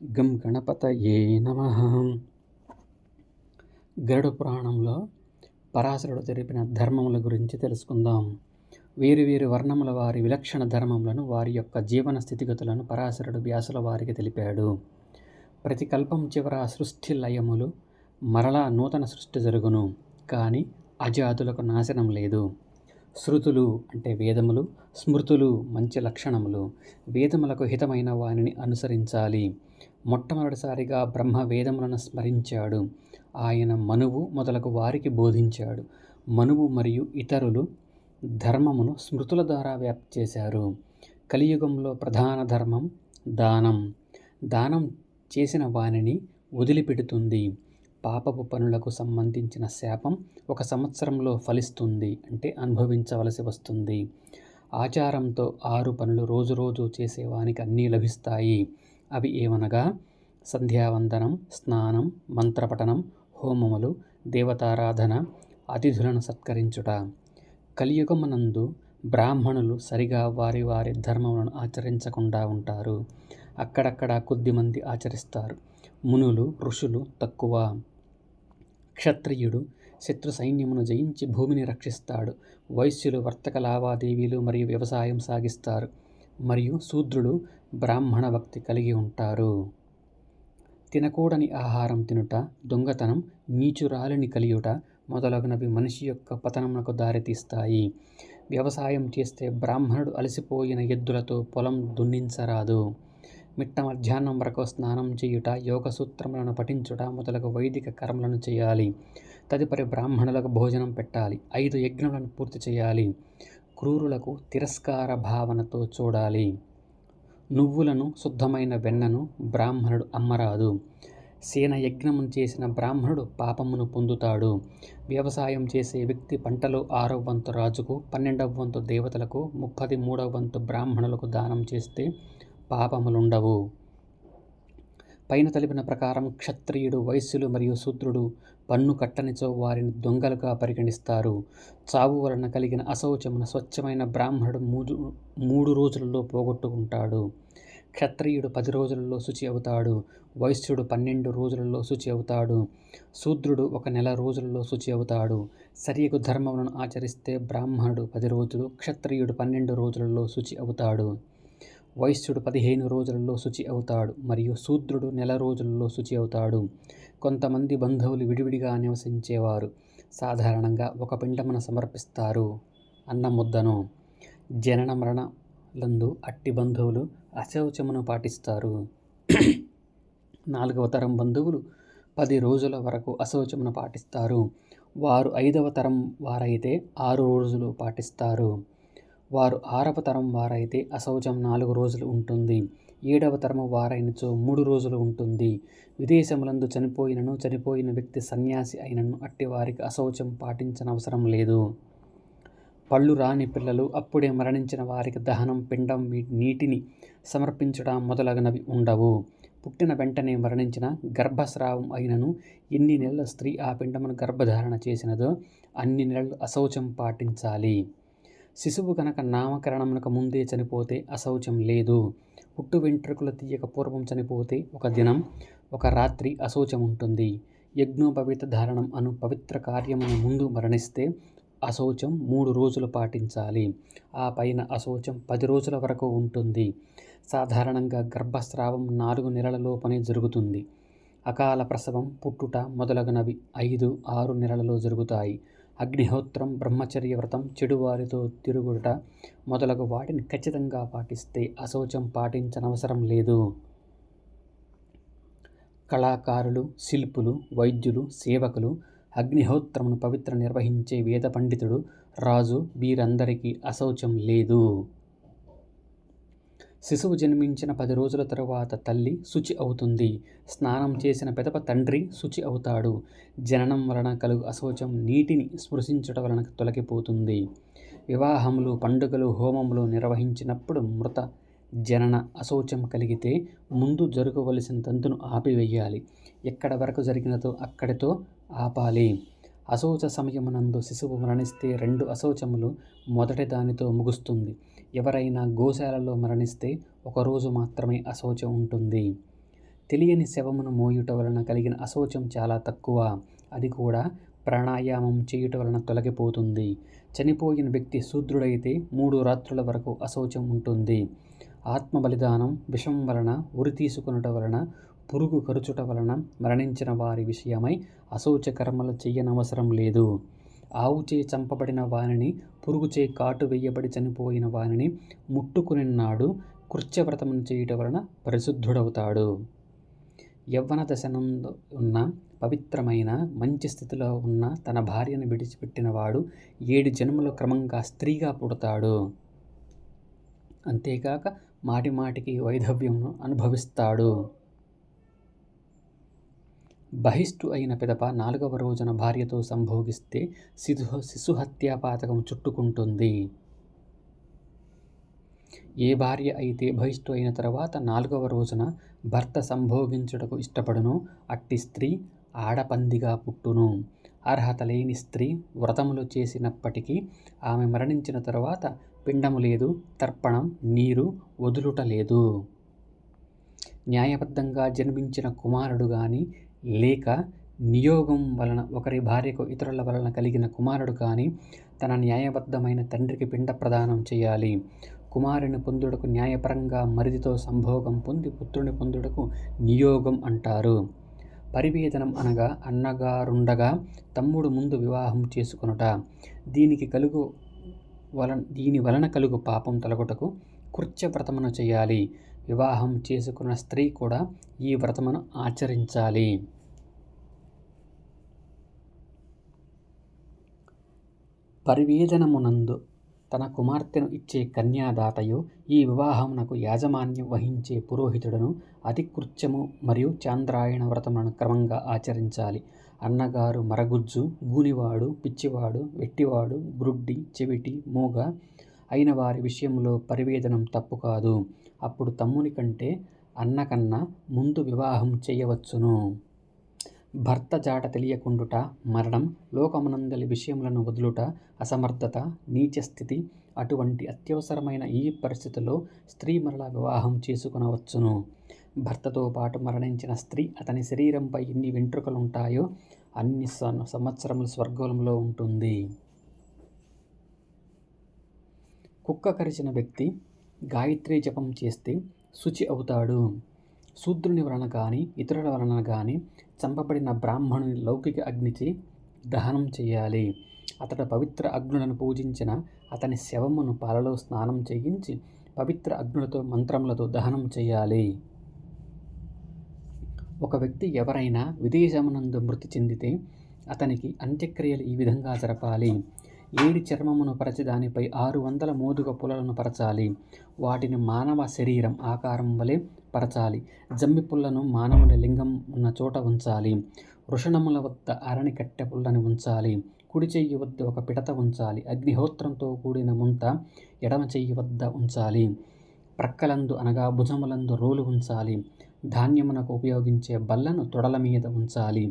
గం గణపతయే నమః. గరుడ పురాణంలో పరాశరుడు తెలిపిన ధర్మముల గురించి తెలుసుకుందాం. వేరు వేరు వర్ణముల వారి విలక్షణ ధర్మములను, వారి యొక్క జీవన స్థితిగతులను పరాశరుడు వ్యాసుల వారికి తెలిపాడు. ప్రతి కల్పం చివర సృష్టి లయములు, మరలా నూతన సృష్టి జరుగును. కానీ అజాతులకు నాశనం లేదు. శృతులు అంటే వేదములు, స్మృతులు మంచి లక్షణములు. వేదములకు హితమైన వానిని అనుసరించాలి. మొట్టమొదటిసారిగా బ్రహ్మ వేదములను స్మరించాడు. ఆయన మనువు మొదలగు వారికి బోధించాడు. మనువు మరియు ఇతరులు ధర్మమును స్మృతుల ద్వారా వ్యాప్తి చేశారు. కలియుగంలో ప్రధాన ధర్మం దానం. దానం చేసిన వానిని వదిలిపెడుతుంది. పాపపు పనులకు సంబంధించిన శాపం 1 సంవత్సరంలో ఫలిస్తుంది, అంటే అనుభవించవలసి వస్తుంది. ఆచారంతో 6 పనులు రోజు చేసేవానికి అన్నీ లభిస్తాయి. అవి ఏమనగా సంధ్యావందనం, స్నానం, మంత్రపఠనం, హోమములు, దేవతారాధన, అతిథులను సత్కరించుట. కలియుగమునందు బ్రాహ్మణులు సరిగా వారి వారి ధర్మములను ఆచరించకుండా ఉంటారు. అక్కడక్కడ కొద్దిమంది ఆచరిస్తారు. మునులు, ఋషులు తక్కువ. క్షత్రియుడు శత్రు సైన్యమును జయించి భూమిని రక్షిస్తాడు. వైశ్యులు వర్తక లావాదేవీలు మరియు వ్యవసాయం సాగిస్తారు. మరియు శూద్రుడు బ్రాహ్మణ భక్తి కలిగి ఉంటారు. తినకూడని ఆహారం తినుట, దొంగతనం, నీచురాలిని కలియుట మొదలగునవి మనిషి యొక్క పతనమునకు దారితీస్తాయి. వ్యవసాయం చేస్తే బ్రాహ్మణుడు అలసిపోయిన ఎద్దులతో పొలం దున్నించరాదు. మిట్ట మధ్యాహ్నం వరకు స్నానం చేయుట, యోగ సూత్రములను పఠించుట మొదలగు వైదిక కర్మలను చేయాలి. తదుపరి బ్రాహ్మణులకు భోజనం పెట్టాలి. 5 యజ్ఞములను పూర్తి చేయాలి. క్రూరులకు తిరస్కార భావనతో చూడాలి. నువ్వులను, శుద్ధమైన వెన్నను బ్రాహ్మణుడు అమ్మరాదు. సేన యజ్ఞమును చేసిన బ్రాహ్మణుడు పాపమును పొందుతాడు. వ్యవసాయం చేసే వ్యక్తి పంటలో 6వ వంతు రాజుకు, 12వ వంతు దేవతలకు, 33వ వంతు బ్రాహ్మణులకు దానం చేస్తే పాపములుండవు. పైన తెలిపిన ప్రకారం క్షత్రియుడు, వైశ్యులు మరియు శూద్రుడు పన్ను కట్టనిచో వారిని దొంగలుగా పరిగణిస్తారు. చావు వలన కలిగిన అశౌచమును స్వచ్ఛమైన బ్రాహ్మణుడు 3 రోజులలో పోగొట్టుకుంటాడు. క్షత్రియుడు 10 రోజులలో శుచి అవుతాడు. వైశ్యుడు 12 రోజులలో శుచి అవుతాడు. శూద్రుడు 1 నెల రోజులలో శుచి అవుతాడు. సరియగు ధర్మములను ఆచరిస్తే బ్రాహ్మణుడు 10 రోజులు, క్షత్రియుడు 12 రోజులలో శుచి అవుతాడు. వైశ్యుడు 15 రోజులలో శుచి అవుతాడు మరియు శూద్రుడు నెల రోజులలో శుచి అవుతాడు. కొంతమంది బంధువులు విడివిడిగా నివసించేవారు సాధారణంగా 1 పిండమును సమర్పిస్తారు, అన్నముద్దను. జనన మరణలందు అట్టి బంధువులు అశౌచమును పాటిస్తారు. 4వ తరం బంధువులు 10 రోజుల వరకు అశౌచమును పాటిస్తారు. వారు 5వ తరం వారైతే 6 రోజులు పాటిస్తారు. వారు 6వ తరం వారైతే అశౌచం 4 రోజులు ఉంటుంది. 7వ తరము వారైనచో 3 రోజులు ఉంటుంది. విదేశములందు చనిపోయిన వ్యక్తి సన్యాసి అయినను అట్టి వారికి అశౌచం పాటించనవసరం లేదు. పళ్ళు రాని పిల్లలు, అప్పుడే మరణించిన వారికి దహనం, పిండం, నీటిని సమర్పించడం మొదలగునవి ఉండవు. పుట్టిన వెంటనే మరణించిన, గర్భస్రావం అయినను ఎన్ని నెలల స్త్రీ ఆ పిండమును గర్భధారణ చేసినదో అన్ని నెలలు అశౌచం పాటించాలి. శిశువు కనుక నామకరణమునకు ముందే చనిపోతే అశౌచం లేదు. పుట్టు వెంట్రుకలు తీయక పూర్వం చనిపోతే 1 దినం 1 రాత్రి అశౌచం ఉంటుంది. యజ్ఞోపవీత ధారణం అను పవిత్ర కార్యమును ముందు మరణిస్తే అశౌచం 3 రోజులు పాటించాలి. ఆ పైన అశౌచం 10 రోజుల వరకు ఉంటుంది. సాధారణంగా గర్భస్రావం 4 నెలల లోపనే జరుగుతుంది. అకాల ప్రసవం, పుట్టుట మొదలగునవి 5-6 నెలలలో జరుగుతాయి. అగ్నిహోత్రం, బ్రహ్మచర్య వ్రతం, చెడువారితో తిరుగుట మొదలగు వాటిని ఖచ్చితంగా పాటిస్తే అశౌచం పాటించనవసరం లేదు. కళాకారులు, శిల్పులు, వైద్యులు, సేవకులు, అగ్నిహోత్రమును పవిత్ర నిర్వహించే వేద పండితుడు, రాజు వీరందరికీ అశౌచం లేదు. శిశువు జన్మించిన 10 రోజుల తరువాత తల్లి శుచి అవుతుంది. స్నానం చేసిన పిదప తండ్రి శుచి అవుతాడు. జననం వలన కలుగు అశౌచం నీటిని స్పృశించుట వలన తొలగిపోతుంది. వివాహములు, పండుగలు, హోమములు నిర్వహించినప్పుడు మృత జనన అశౌచం కలిగితే ముందు జరగవలసిన తంతును ఆపివేయాలి. ఎక్కడ వరకు జరిగినదో అక్కడితో ఆపాలి. అశౌచ సమయమునందు శిశువు మరణిస్తే 2 అశౌచములు మొదటి దానితో ముగుస్తుంది. ఎవరైనా గోశాలలో మరణిస్తే 1 రోజు మాత్రమే అశౌచం ఉంటుంది. తెలియని శవమును మోయుట వలన కలిగిన అశౌచం చాలా తక్కువ. అది కూడా ప్రాణాయామం చేయుట వలన తొలగిపోతుంది. చనిపోయిన వ్యక్తి శూద్రుడైతే 3 రాత్రుల వరకు అశౌచం ఉంటుంది. ఆత్మ బలిదానం, విషం వలన, ఉరి తీసుకొనుట వలన, పురుగు కరుచుట వలన మరణించిన వారి విషయమై అశౌచ కర్మలు చెయ్యనవసరం లేదు. ఆవుచే చంపబడిన వానిని, పురుగుచే కాటు వేయబడి చనిపోయిన వానిని ముట్టుకునిన్నాడు కృత్యవ్రతమును చేయుట వలన పరిశుద్ధుడవుతాడు. యవ్వన దశనందు ఉన్న పవిత్రమైన మంచి స్థితిలో ఉన్న తన భార్యను విడిచిపెట్టినవాడు 7 జన్మలు క్రమంగా స్త్రీగా పుడతాడు. అంతేకాక మాటిమాటికి వైధవ్యమును అనుభవిస్తాడు. బహిష్టు అయిన పిదప 4వ రోజున భార్యతో సంభోగిస్తే శిశుహత్యా పాతకం చుట్టుకుంటుంది. ఏ భార్య అయితే బహిష్టు అయిన తర్వాత 4వ రోజున భర్త సంభోగించుటకు ఇష్టపడునో అట్టి స్త్రీ ఆడపందిగా పుట్టును. అర్హత లేని స్త్రీ వ్రతములు చేసినప్పటికీ ఆమె మరణించిన తరువాత పిండము లేదు, తర్పణం, నీరు వదులుట లేదు. న్యాయబద్ధంగా జన్మించిన కుమారుడు గాని లేక నియోగం వలన ఒకరి భార్యకు ఇతరుల వలన కలిగిన కుమారుడు కానీ తన న్యాయబద్ధమైన తండ్రికి పిండ ప్రదానం చేయాలి. కుమారుని పొందుటకు న్యాయపరంగా మరిదితో సంభోగం పొంది పుత్రుని పొందుటకు నియోగం అంటారు. పరివేదనం అనగా అన్నగారుండగా తమ్ముడు ముందు వివాహం చేసుకొనుట. దీని వలన కలుగు పాపం తొలగుటకు కృత్యవ్రతమును చేయాలి. వివాహం చేసుకున్న స్త్రీ కూడా ఈ వ్రతమును ఆచరించాలి. పరివేదనమునందు తన కుమార్తెను ఇచ్చే కన్యాదాతయు ఈ వివాహమునకు యాజమాన్యం వహించే పురోహితుడును అతి కృత్యము మరియు చాంద్రాయణ వ్రతములను క్రమంగా ఆచరించాలి. అన్నగారు మరగుజ్జు, గూనివాడు, పిచ్చివాడు, వెట్టివాడు, గ్రుడ్డి, చెవిటి, మూగ అయిన వారి విషయంలో పరివేదనం తప్పు కాదు. అప్పుడు తమ్ముని కంటే అన్నకన్నా ముందు వివాహం చేయవచ్చును. భర్త జాడ తెలియకుండుట, మరణం, లోకమునందలి విషయములను వదులుట, అసమర్థత, నీచస్థితి అటువంటి అత్యవసరమైన ఈ పరిస్థితిలో స్త్రీ మరలా వివాహం చేసుకొనవచ్చును. భర్తతో పాటు మరణించిన స్త్రీ అతని శరీరంపై ఎన్ని వెంట్రుకలుంటాయో అన్ని సంవత్సరములు స్వర్గంలో ఉంటుంది. కుక్క కరిచిన వ్యక్తి గాయత్రీ జపం చేస్తే శుచి అవుతాడు. శూద్రుని వలన కానీ ఇతరుల వలన కానీ చంపబడిన బ్రాహ్మణుని లౌకిక అగ్నిచే దహనం చేయాలి. అతడు పవిత్ర అగ్నులను పూజించిన అతని శవమును పాలలో స్నానం చేయించి పవిత్ర అగ్నులతో మంత్రములతో దహనం చేయాలి. ఒక వ్యక్తి ఎవరైనా విదేశమునందు మృతి చెందితే అతనికి అంత్యక్రియలు ఈ విధంగా జరపాలి. ఏడి చర్మమును పరచి దానిపై 600 మోదుగ పుల్లలను పరచాలి. వాటిని మానవ శరీరం ఆకారం వలె పరచాలి. జమ్మి పుల్లను మానవుని లింగం ఉన్న చోట ఉంచాలి. వృషణముల వద్ద అరణి కట్టె పుల్లని ఉంచాలి. కుడి చెయ్యి వద్ద ఒక పిడత ఉంచాలి. అగ్నిహోత్రంతో కూడిన ముంత ఎడమ చెయ్యి వద్ద ఉంచాలి. ప్రక్కలందు అనగా భుజములందు రోలు ఉంచాలి. ధాన్యమునకు ఉపయోగించే బల్లను తొడల మీద ఉంచాలి.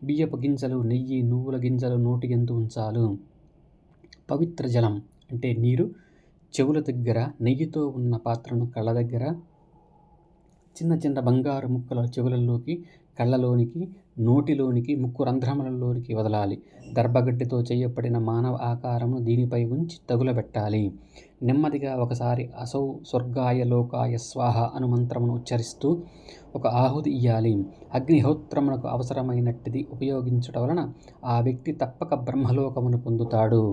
బియ్యపు గింజలు, నెయ్యి, నువ్వుల గింజలు నోటి యందు ఉంచాలు. పవిత్ర జలం అంటే నీరు చెవుల దగ్గర, నెయ్యితో ఉన్న పాత్రను కళ్ళ దగ్గర, చిన్న చిన్న బంగారు ముక్కల చెవులలోకి, కళ్ళలోనికి, నోటిలోనికి, ముక్కు రంధ్రములలోనికి వదలాలి. దర్భగడ్డితో చేయబడిన మానవ ఆకారమును దీనిపై ఉంచి తగులబెట్టాలి. నెమ్మదిగా ఒకసారి అసౌ స్వర్గాయ లోకాయ స్వాహ అను మంత్రమును ఉచ్చరిస్తూ ఒక ఆహుతి ఇయ్యాలి. అగ్నిహోత్రమునకు అవసరమైనట్టిది ఉపయోగించడం వలన ఆ వ్యక్తి తప్పక బ్రహ్మలోకమును పొందుతాడు.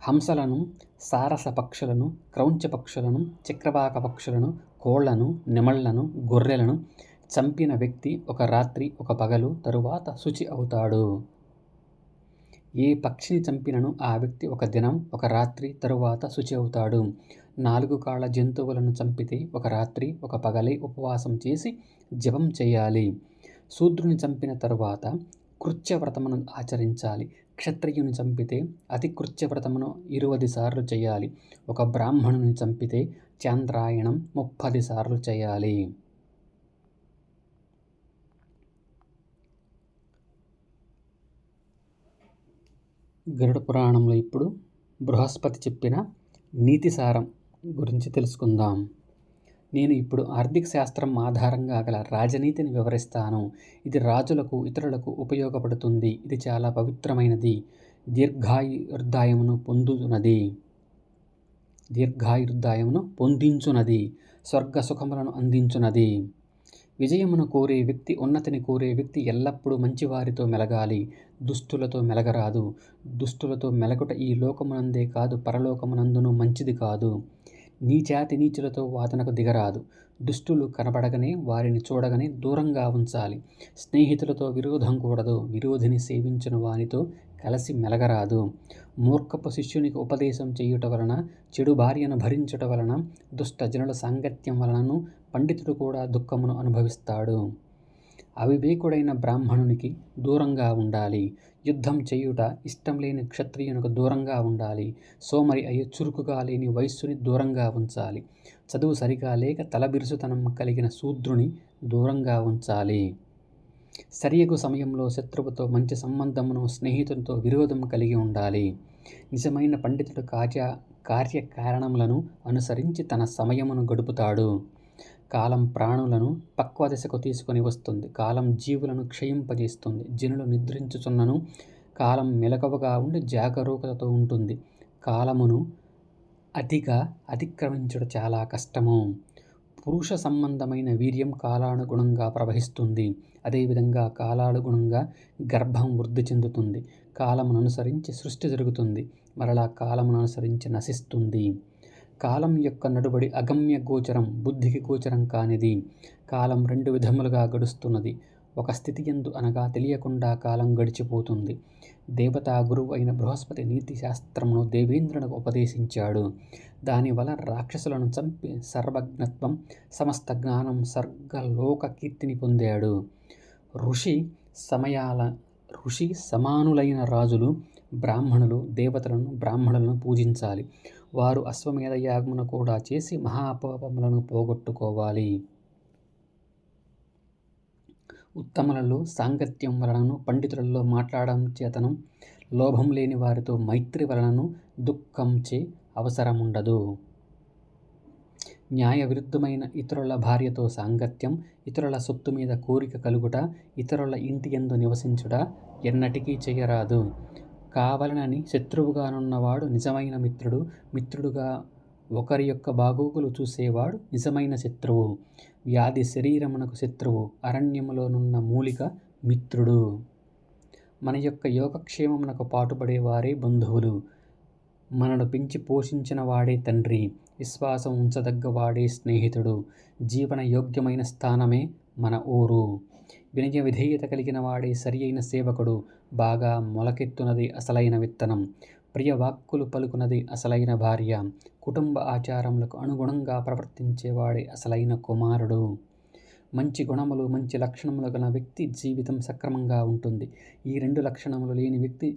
హంసలను, సారస పక్షులను, క్రౌంచ పక్షులను, చక్రవాక పక్షులను, కోళ్లను, నెమళ్లను, గొర్రెలను చంపిన వ్యక్తి ఒక రాత్రి ఒక పగలు తరువాత శుచి అవుతాడు. ఏ పక్షిని చంపినను ఆ వ్యక్తి ఒక దినం ఒక రాత్రి తరువాత శుచి అవుతాడు. 4 కాళ్ళ జంతువులను చంపితే ఒక రాత్రి ఒక పగలే ఉపవాసం చేసి జపం చేయాలి. శూద్రుని చంపిన తరువాత కృత్యవ్రతమును ఆచరించాలి. క్షత్రియుని చంపితే అతి కృత్యవ్రతమును 20 సార్లు చేయాలి. ఒక బ్రాహ్మణుని చంపితే చాంద్రాయణం 30 సార్లు చేయాలి. గరుడ పురాణంలో ఇప్పుడు బృహస్పతి చెప్పిన నీతిసారం గురించి తెలుసుకుందాం. నేను ఇప్పుడు ఆర్థిక శాస్త్రం ఆధారంగా గల రాజనీతిని వివరిస్తాను. ఇది రాజులకు, ఇతరులకు ఉపయోగపడుతుంది. ఇది చాలా పవిత్రమైనది. దీర్ఘాయుర్దాయమును పొందించునది. స్వర్గ సుఖములను అందించునది. విజయమును కోరే వ్యక్తి, ఉన్నతిని కోరే వ్యక్తి ఎల్లప్పుడూ మంచివారితో మెలగాలి. దుష్టులతో మెలగరాదు. దుష్టులతో మెలగుట ఈ లోకమునందే కాదు, పరలోకమునందును మంచిది కాదు. నీచాతి నీచులతో వాదనకు దిగరాదు. దుష్టులు కనబడగానే, వారిని చూడగానే దూరంగా ఉంచాలి. స్నేహితులతో విరోధం కూడదు. విరోధిని సేవించిన వానితో కలిసి మెలగరాదు. మూర్ఖపు శిష్యునికి ఉపదేశం చేయుట వలన, చెడు భార్యను భరించుట వలన, దుష్ట జనుల సాంగత్యం వలనను పండితుడు కూడా దుఃఖమును అనుభవిస్తాడు. అవివేకుడైన బ్రాహ్మణునికి దూరంగా ఉండాలి. యుద్ధం చేయుట ఇష్టం లేని క్షత్రియునికి దూరంగా ఉండాలి. సోమరి అయి చురుకుగా లేని వైశ్యుని దూరంగా ఉంచాలి. చదువు సరిగా లేక తలబిరుసుతనం కలిగిన శూద్రుని దూరంగా ఉంచాలి. సరియగు సమయంలో శత్రువుతో మంచి సంబంధమును, స్నేహితునితో విరోధం కలిగి ఉండాలి. నిజమైన పండితుడు కార్యకారణములను అనుసరించి తన సమయమును గడుపుతాడు. కాలం ప్రాణులను పక్వ దశకు తీసుకొని వస్తుంది. కాలం జీవులను క్షయింపజేస్తుంది. జనులు నిద్రించుచున్నను కాలం మెలకువగా ఉండి జాగరూకతతో ఉంటుంది. కాలమును అతిక్రమించుట చాలా కష్టము. పురుష సంబంధమైన వీర్యం కాలానుగుణంగా ప్రవహిస్తుంది. అదేవిధంగా కాలానుగుణంగా గర్భం వృద్ధి చెందుతుంది. కాలమును అనుసరించి సృష్టి జరుగుతుంది. మరలా కాలమును అనుసరించి నశిస్తుంది. కాలం యొక్క నడుబడి అగమ్య గోచరం, బుద్ధికి గోచరం కానిది. కాలం 2 విధములుగా గడుస్తున్నది. ఒక స్థితి యందు అనగా తెలియకుండా కాలం గడిచిపోతుంది. దేవతా గురువు అయిన బృహస్పతి నీతి శాస్త్రమును దేవేంద్రునికి ఉపదేశించాడు. దానివల్ల రాక్షసులను చంపి సర్వజ్ఞత్వం, సమస్త జ్ఞానం, సర్గలోక కీర్తిని పొందాడు. ఋషి సమానులైన రాజులు, బ్రాహ్మణులను పూజించాలి. వారు అశ్వమేధ యాగమును కూడా చేసి మహాపాపములను పోగొట్టుకోవాలి. ఉత్తములలో సాంగత్యం వలనను, పండితులలో మాట్లాడడం చేతను, లోభం లేని వారితో మైత్రి వలనను దుఃఖంచే అవసరముండదు. న్యాయ విరుద్ధమైన ఇతరుల భార్యతో సాంగత్యం, ఇతరుల సొత్తు మీద కోరిక కలుగుట, ఇతరుల ఇంటి యందు నివసించుట ఎన్నటికీ చేయరాదు. కావలనని శత్రువుగానున్నవాడు నిజమైన మిత్రుడు. మిత్రుడుగా ఒకరి యొక్క బాగోగులు చూసేవాడు నిజమైన శత్రువు. వ్యాధి శరీరమునకు శత్రువు, అరణ్యములోనున్న మూలిక మిత్రుడు. మన యొక్క యోగక్షేమమునకు పాటుపడేవారే బంధువులు. మనను పెంచి పోషించిన వాడే తండ్రి. విశ్వాసం ఉంచదగ్గవాడే స్నేహితుడు. జీవన యోగ్యమైన స్థానమే మన ఊరు. వినయ విధేయత కలిగిన వాడే సరి అయిన సేవకుడు. బాగా మొలకెత్తునది అసలైన విత్తనం. ప్రియ వాక్కులు పలుకున్నది అసలైన భార్య. కుటుంబ ఆచారములకు అనుగుణంగా ప్రవర్తించేవాడే అసలైన కుమారుడు. మంచి గుణములు, మంచి లక్షణములు గల వ్యక్తి జీవితం సక్రమంగా ఉంటుంది. ఈ 2 లక్షణములు లేని వ్యక్తి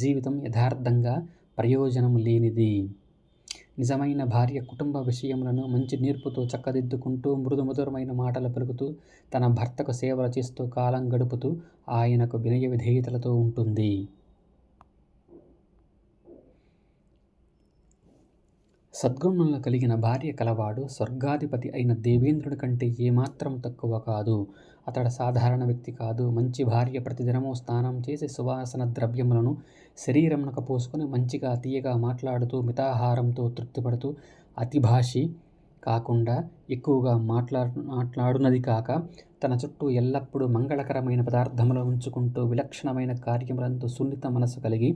జీవితం యథార్థంగా ప్రయోజనం లేనిది. నిజమైన భార్య కుటుంబ విషయములను మంచి నేర్పుతో చక్కదిద్దుకుంటూ, మృదుమధురమైన మాటలు పలుకుతూ, తన భర్తకు సేవలు చేస్తూ కాలం గడుపుతూ ఆయనకు వినయ విధేయతలతో ఉంటుంది. సద్గుణములు కలిగిన భార్య కలవాడు స్వర్గాధిపతి అయిన దేవేంద్రుడి కంటే ఏమాత్రం తక్కువ కాదు. అతడు సాధారణ వ్యక్తి కాదు. మంచి భార్య ప్రతిదినము స్నానం చేసి సువాసన ద్రవ్యములను శరీరమునకు పోసుకొని మంచిగా తీయగా మాట్లాడుతూ, మితాహారంతో తృప్తిపడుతూ, అతిభాషి కాకుండా ఎక్కువగా మాట్లాడునది కాక, తన చుట్టూ ఎల్లప్పుడూ మంగళకరమైన పదార్థములు ఉంచుకుంటూ, విలక్షణమైన కార్యములందు సున్నిత మనసు కలిగి,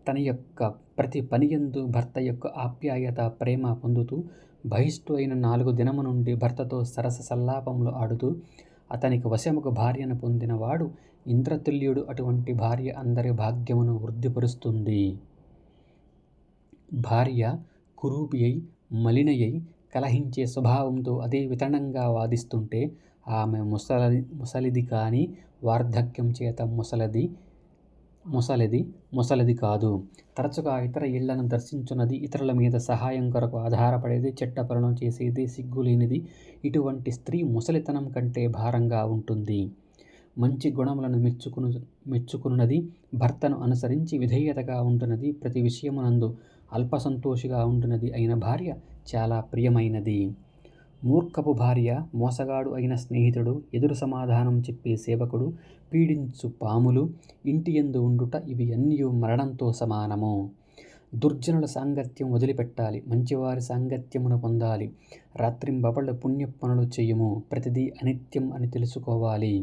తన యొక్క ప్రతి పనియందు భర్త యొక్క ఆప్యాయత, ప్రేమ పొందుతూ, బహిష్టు అయిన 4 దినము నుండి భర్తతో సరస సల్లాపములు ఆడుతూ అతనికి వశముకు భార్యను పొందినవాడు ఇంద్రతుల్యుడు. అటువంటి భార్య అందరి భాగ్యమును వృద్ధిపరుస్తుంది. భార్య కురూపి అయి, మలినయై, కలహించే స్వభావంతో అదే వితరణంగా వాదిస్తుంటే ఆమె ముసలిది కానీ వార్ధక్యం చేత ముసలిది కాదు. తరచుగా ఇతర ఇళ్లను దర్శించున్నది, ఇతరుల మీద సహాయం కొరకు ఆధారపడేది, చెడ్డ పనులను చేసేది, సిగ్గులేనిది. ఇటువంటి స్త్రీ ముసలితనం కంటే భారంగా ఉంటుంది. మంచి గుణములను మెచ్చుకున్నది, భర్తను అనుసరించి విధేయతగా ఉంటున్నది, ప్రతి విషయమునందు అల్పసంతోషిగా ఉంటున్నది అయిన భార్య చాలా ప్రియమైనది. మూర్ఖపు భార్య, మోసగాడు అయిన స్నేహితుడు, ఎదురు సమాధానం చెప్పే సేవకుడు, పీడించు పాములు, ఇంటి యందు ఉండుట ఇవి అన్నియు మరణంతో సమానము. దుర్జనుల సాంగత్యం వదిలిపెట్టాలి, మంచివారి సాంగత్యమును పొందాలి. రాత్రింబవళ్ళు పుణ్య పనులు చెయ్యుము, ప్రతిదీ అనిత్యం అని తెలుసుకోవాలి.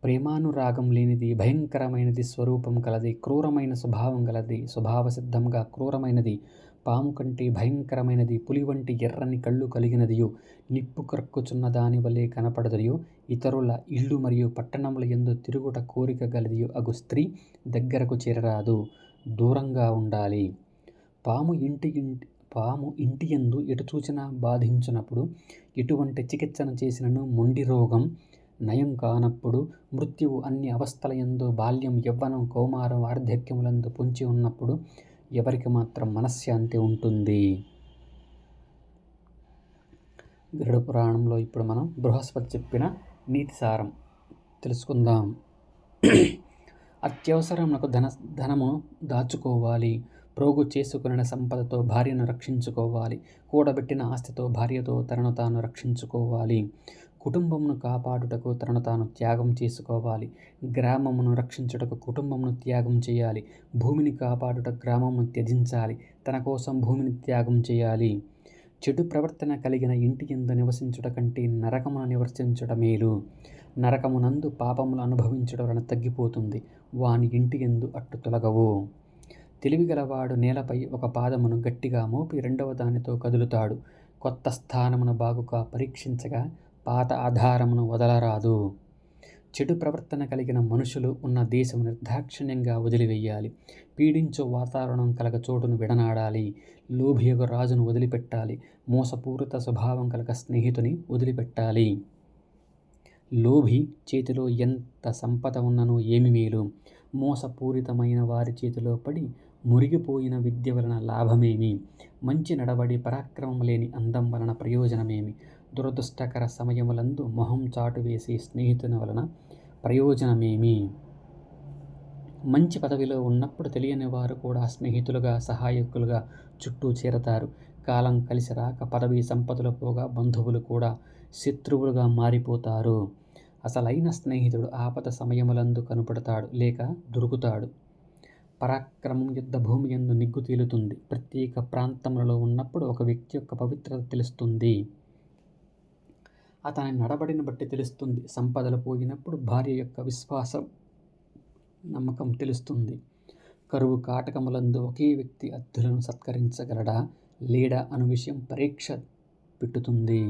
ప్రేమానురాగం లేనిది, భయంకరమైనది, స్వరూపం కలది, క్రూరమైన స్వభావం గలది, స్వభావసిద్ధంగా క్రూరమైనది, పాము కంటే భయంకరమైనది, పులి వంటి ఎర్రని కళ్ళు కలిగినదియు, నిప్పు క్రక్కుచున్న దాని వలె కనపడదయు, ఇతరుల ఇళ్ళు మరియు పట్టణముల యందు తిరుగుట కోరిక గలదియు అగు స్త్రీ దగ్గరకు చేరరాదు, దూరంగా ఉండాలి. పాము ఇంటి యందు ఎటు చూచినా బాధించునప్పుడు, ఎటువంటి చికిత్సను చేసినను మొండి రోగం నయం కానప్పుడు, మృత్యువు అన్ని అవస్థలయందు, బాల్యం, యవ్వనం, కౌమారం, వార్ధక్యములందు పొంచి ఉన్నప్పుడు ఎవరికి మాత్రం మనశ్శాంతి ఉంటుంది. గరుడ పురాణంలో ఇప్పుడు మనం బృహస్పతి చెప్పిన నీతి సారం తెలుసుకుందాం. అత్యవసరమునకు ధనము దాచుకోవాలి. ప్రోగు చేసుకున్న సంపదతో భార్యను రక్షించుకోవాలి. కూడబెట్టిన ఆస్తితో భార్యతో తనను తాను రక్షించుకోవాలి. కుటుంబమును కాపాడుటకు తనను తాను త్యాగం చేసుకోవాలి. గ్రామమును రక్షించుటకు కుటుంబమును త్యాగం చేయాలి. భూమిని కాపాడుట గ్రామమును త్యజించాలి. తన కోసం భూమిని త్యాగం చేయాలి. చెడు ప్రవర్తన కలిగిన ఇంటి యందు నివసించుట కంటే నరకమును నివసించుట మేలు. నరకమునందు పాపములు అనుభవించుట వలన తగ్గిపోతుంది, వాని ఇంటి యందు అట్టు తొలగవు. తెలివిగలవాడు నేలపై ఒక పాదమును గట్టిగా మోపి రెండవ దానితో కదులుతాడు. కొత్త స్థానమును బాగుగా పరీక్షించగా పాత ఆధారమును వదలరాదు. చెడు ప్రవర్తన కలిగిన మనుషులు ఉన్న దేశము నిర్దాక్షిణ్యంగా వదిలివేయాలి. పీడించు వాతావరణం కలగ చోటును విడనాడాలి. లోభియగు రాజును వదిలిపెట్టాలి. మోసపూరిత స్వభావం కలగ స్నేహితుని వదిలిపెట్టాలి. లోభి చేతిలో ఎంత సంపద ఉన్ననూ ఏమి మేలు? మోసపూరితమైన వారి చేతిలో పడి మురిగిపోయిన విద్య వలన లాభమేమి? మంచి నడవడి, పరాక్రమం లేని అందం వలన ప్రయోజనమేమి? దురదృష్టకర సమయములందు మొహం చాటు వేసే స్నేహితుని వలన ప్రయోజనమేమి? మంచి పదవిలో ఉన్నప్పుడు తెలియని వారు కూడా స్నేహితులుగా, సహాయకులుగా చుట్టూ చేరతారు. కాలం కలిసి రాక పదవి సంపదలు పోగా బంధువులు కూడా శత్రువులుగా మారిపోతారు. అసలైన స్నేహితుడు ఆపద సమయములందు కనుపడతాడు లేక దొరుకుతాడు. పరాక్రమం యుద్ధ భూమి యందు నిగ్గు తేలుతుంది. ప్రత్యేక ప్రాంతములలో ఉన్నప్పుడు ఒక వ్యక్తి యొక్క పవిత్రత తెలుస్తుంది. అతని నడబడిని బట్టి తెలుస్తుంది. సంపదలు పోయినప్పుడు భార్య యొక్క విశ్వాసం, నమ్మకం తెలుస్తుంది. కరువు కాటకములందు ఒకే వ్యక్తి అతిథులను సత్కరించగలడా లేడా అను విషయం పరీక్ష పెట్టుతుంది.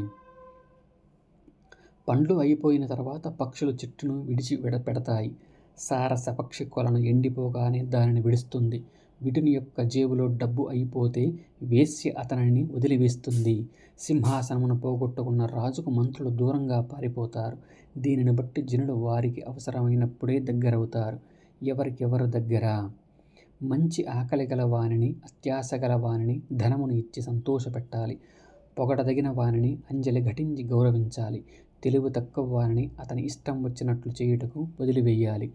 పండ్లు అయిపోయిన తర్వాత పక్షులు చెట్టును విడిచి పెడతాయి. సారస పక్షి కొలను ఎండిపోగానే దానిని విడుస్తుంది. వీటిని యొక్క జేబులో డబ్బు అయిపోతే వేశ్య అతనిని వదిలివేస్తుంది. సింహాసనమును పోగొట్టుకున్న రాజుకు మంత్రులు దూరంగా పారిపోతారు. దీనిని బట్టి జనులు వారికి అవసరమైనప్పుడే దగ్గరవుతారు. ఎవరికెవరు దగ్గర? మంచి ఆకలి గల వానిని, అత్యాశ గల వానిని ధనమును ఇచ్చి సంతోషపెట్టాలి. పొగడదగిన వానిని అంజలి ఘటించి గౌరవించాలి. తెలివి తక్కువ వారిని అతని ఇష్టం వచ్చినట్లు చేయుటకు వదిలివేయాలి.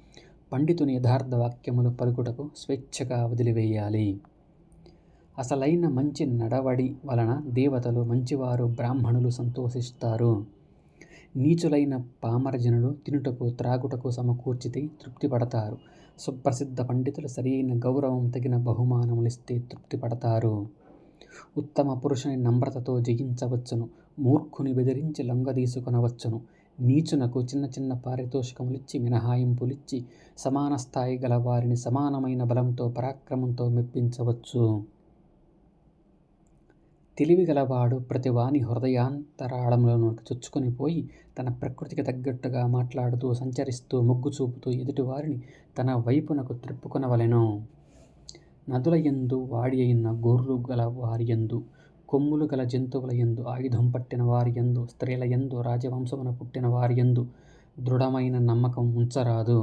పండితుని యథార్థ వాక్యములు పలుకుటకు స్వేచ్ఛగా వదిలివేయాలి. అసలైన మంచి నడవడి వలన దేవతలు, మంచివారు, బ్రాహ్మణులు సంతోషిస్తారు. నీచులైన పామరజనులు తినుటకు త్రాగుటకు సమకూర్చితే తృప్తి పడతారు. సుప్రసిద్ధ పండితులు సరియైన గౌరవం, తగిన బహుమానములిస్తే తృప్తి పడతారు. ఉత్తమ పురుషుని నమ్రతతో జయించవచ్చును. మూర్ఖుని బెదిరించి లొంగదీసుకొనవచ్చును. నీచునకు చిన్న చిన్న పారితోషికములిచ్చి, మినహాయింపులిచ్చి సమాన స్థాయి గల వారిని సమానమైన బలంతో, పరాక్రమంతో మెప్పించవచ్చు. తెలివిగలవాడు ప్రతివాని హృదయాంతరాళంలోకి చొచ్చుకొని పోయి తన ప్రకృతికి తగ్గట్టుగా మాట్లాడుతూ, సంచరిస్తూ, మొగ్గు చూపుతూ ఎదుటివారిని తన వైపునకు త్రిప్పుకొనవలెను. నదుల యందు వాడి అయిన గోర్లు గల వారి యందు, కొమ్ములు గల జంతువుల యందు, ఆయుధం పట్టిన వారి యందు, స్త్రీల యందు, రాజవంశమున పుట్టిన వారి యందు దృఢమైన నమ్మకం ఉంచరాదు.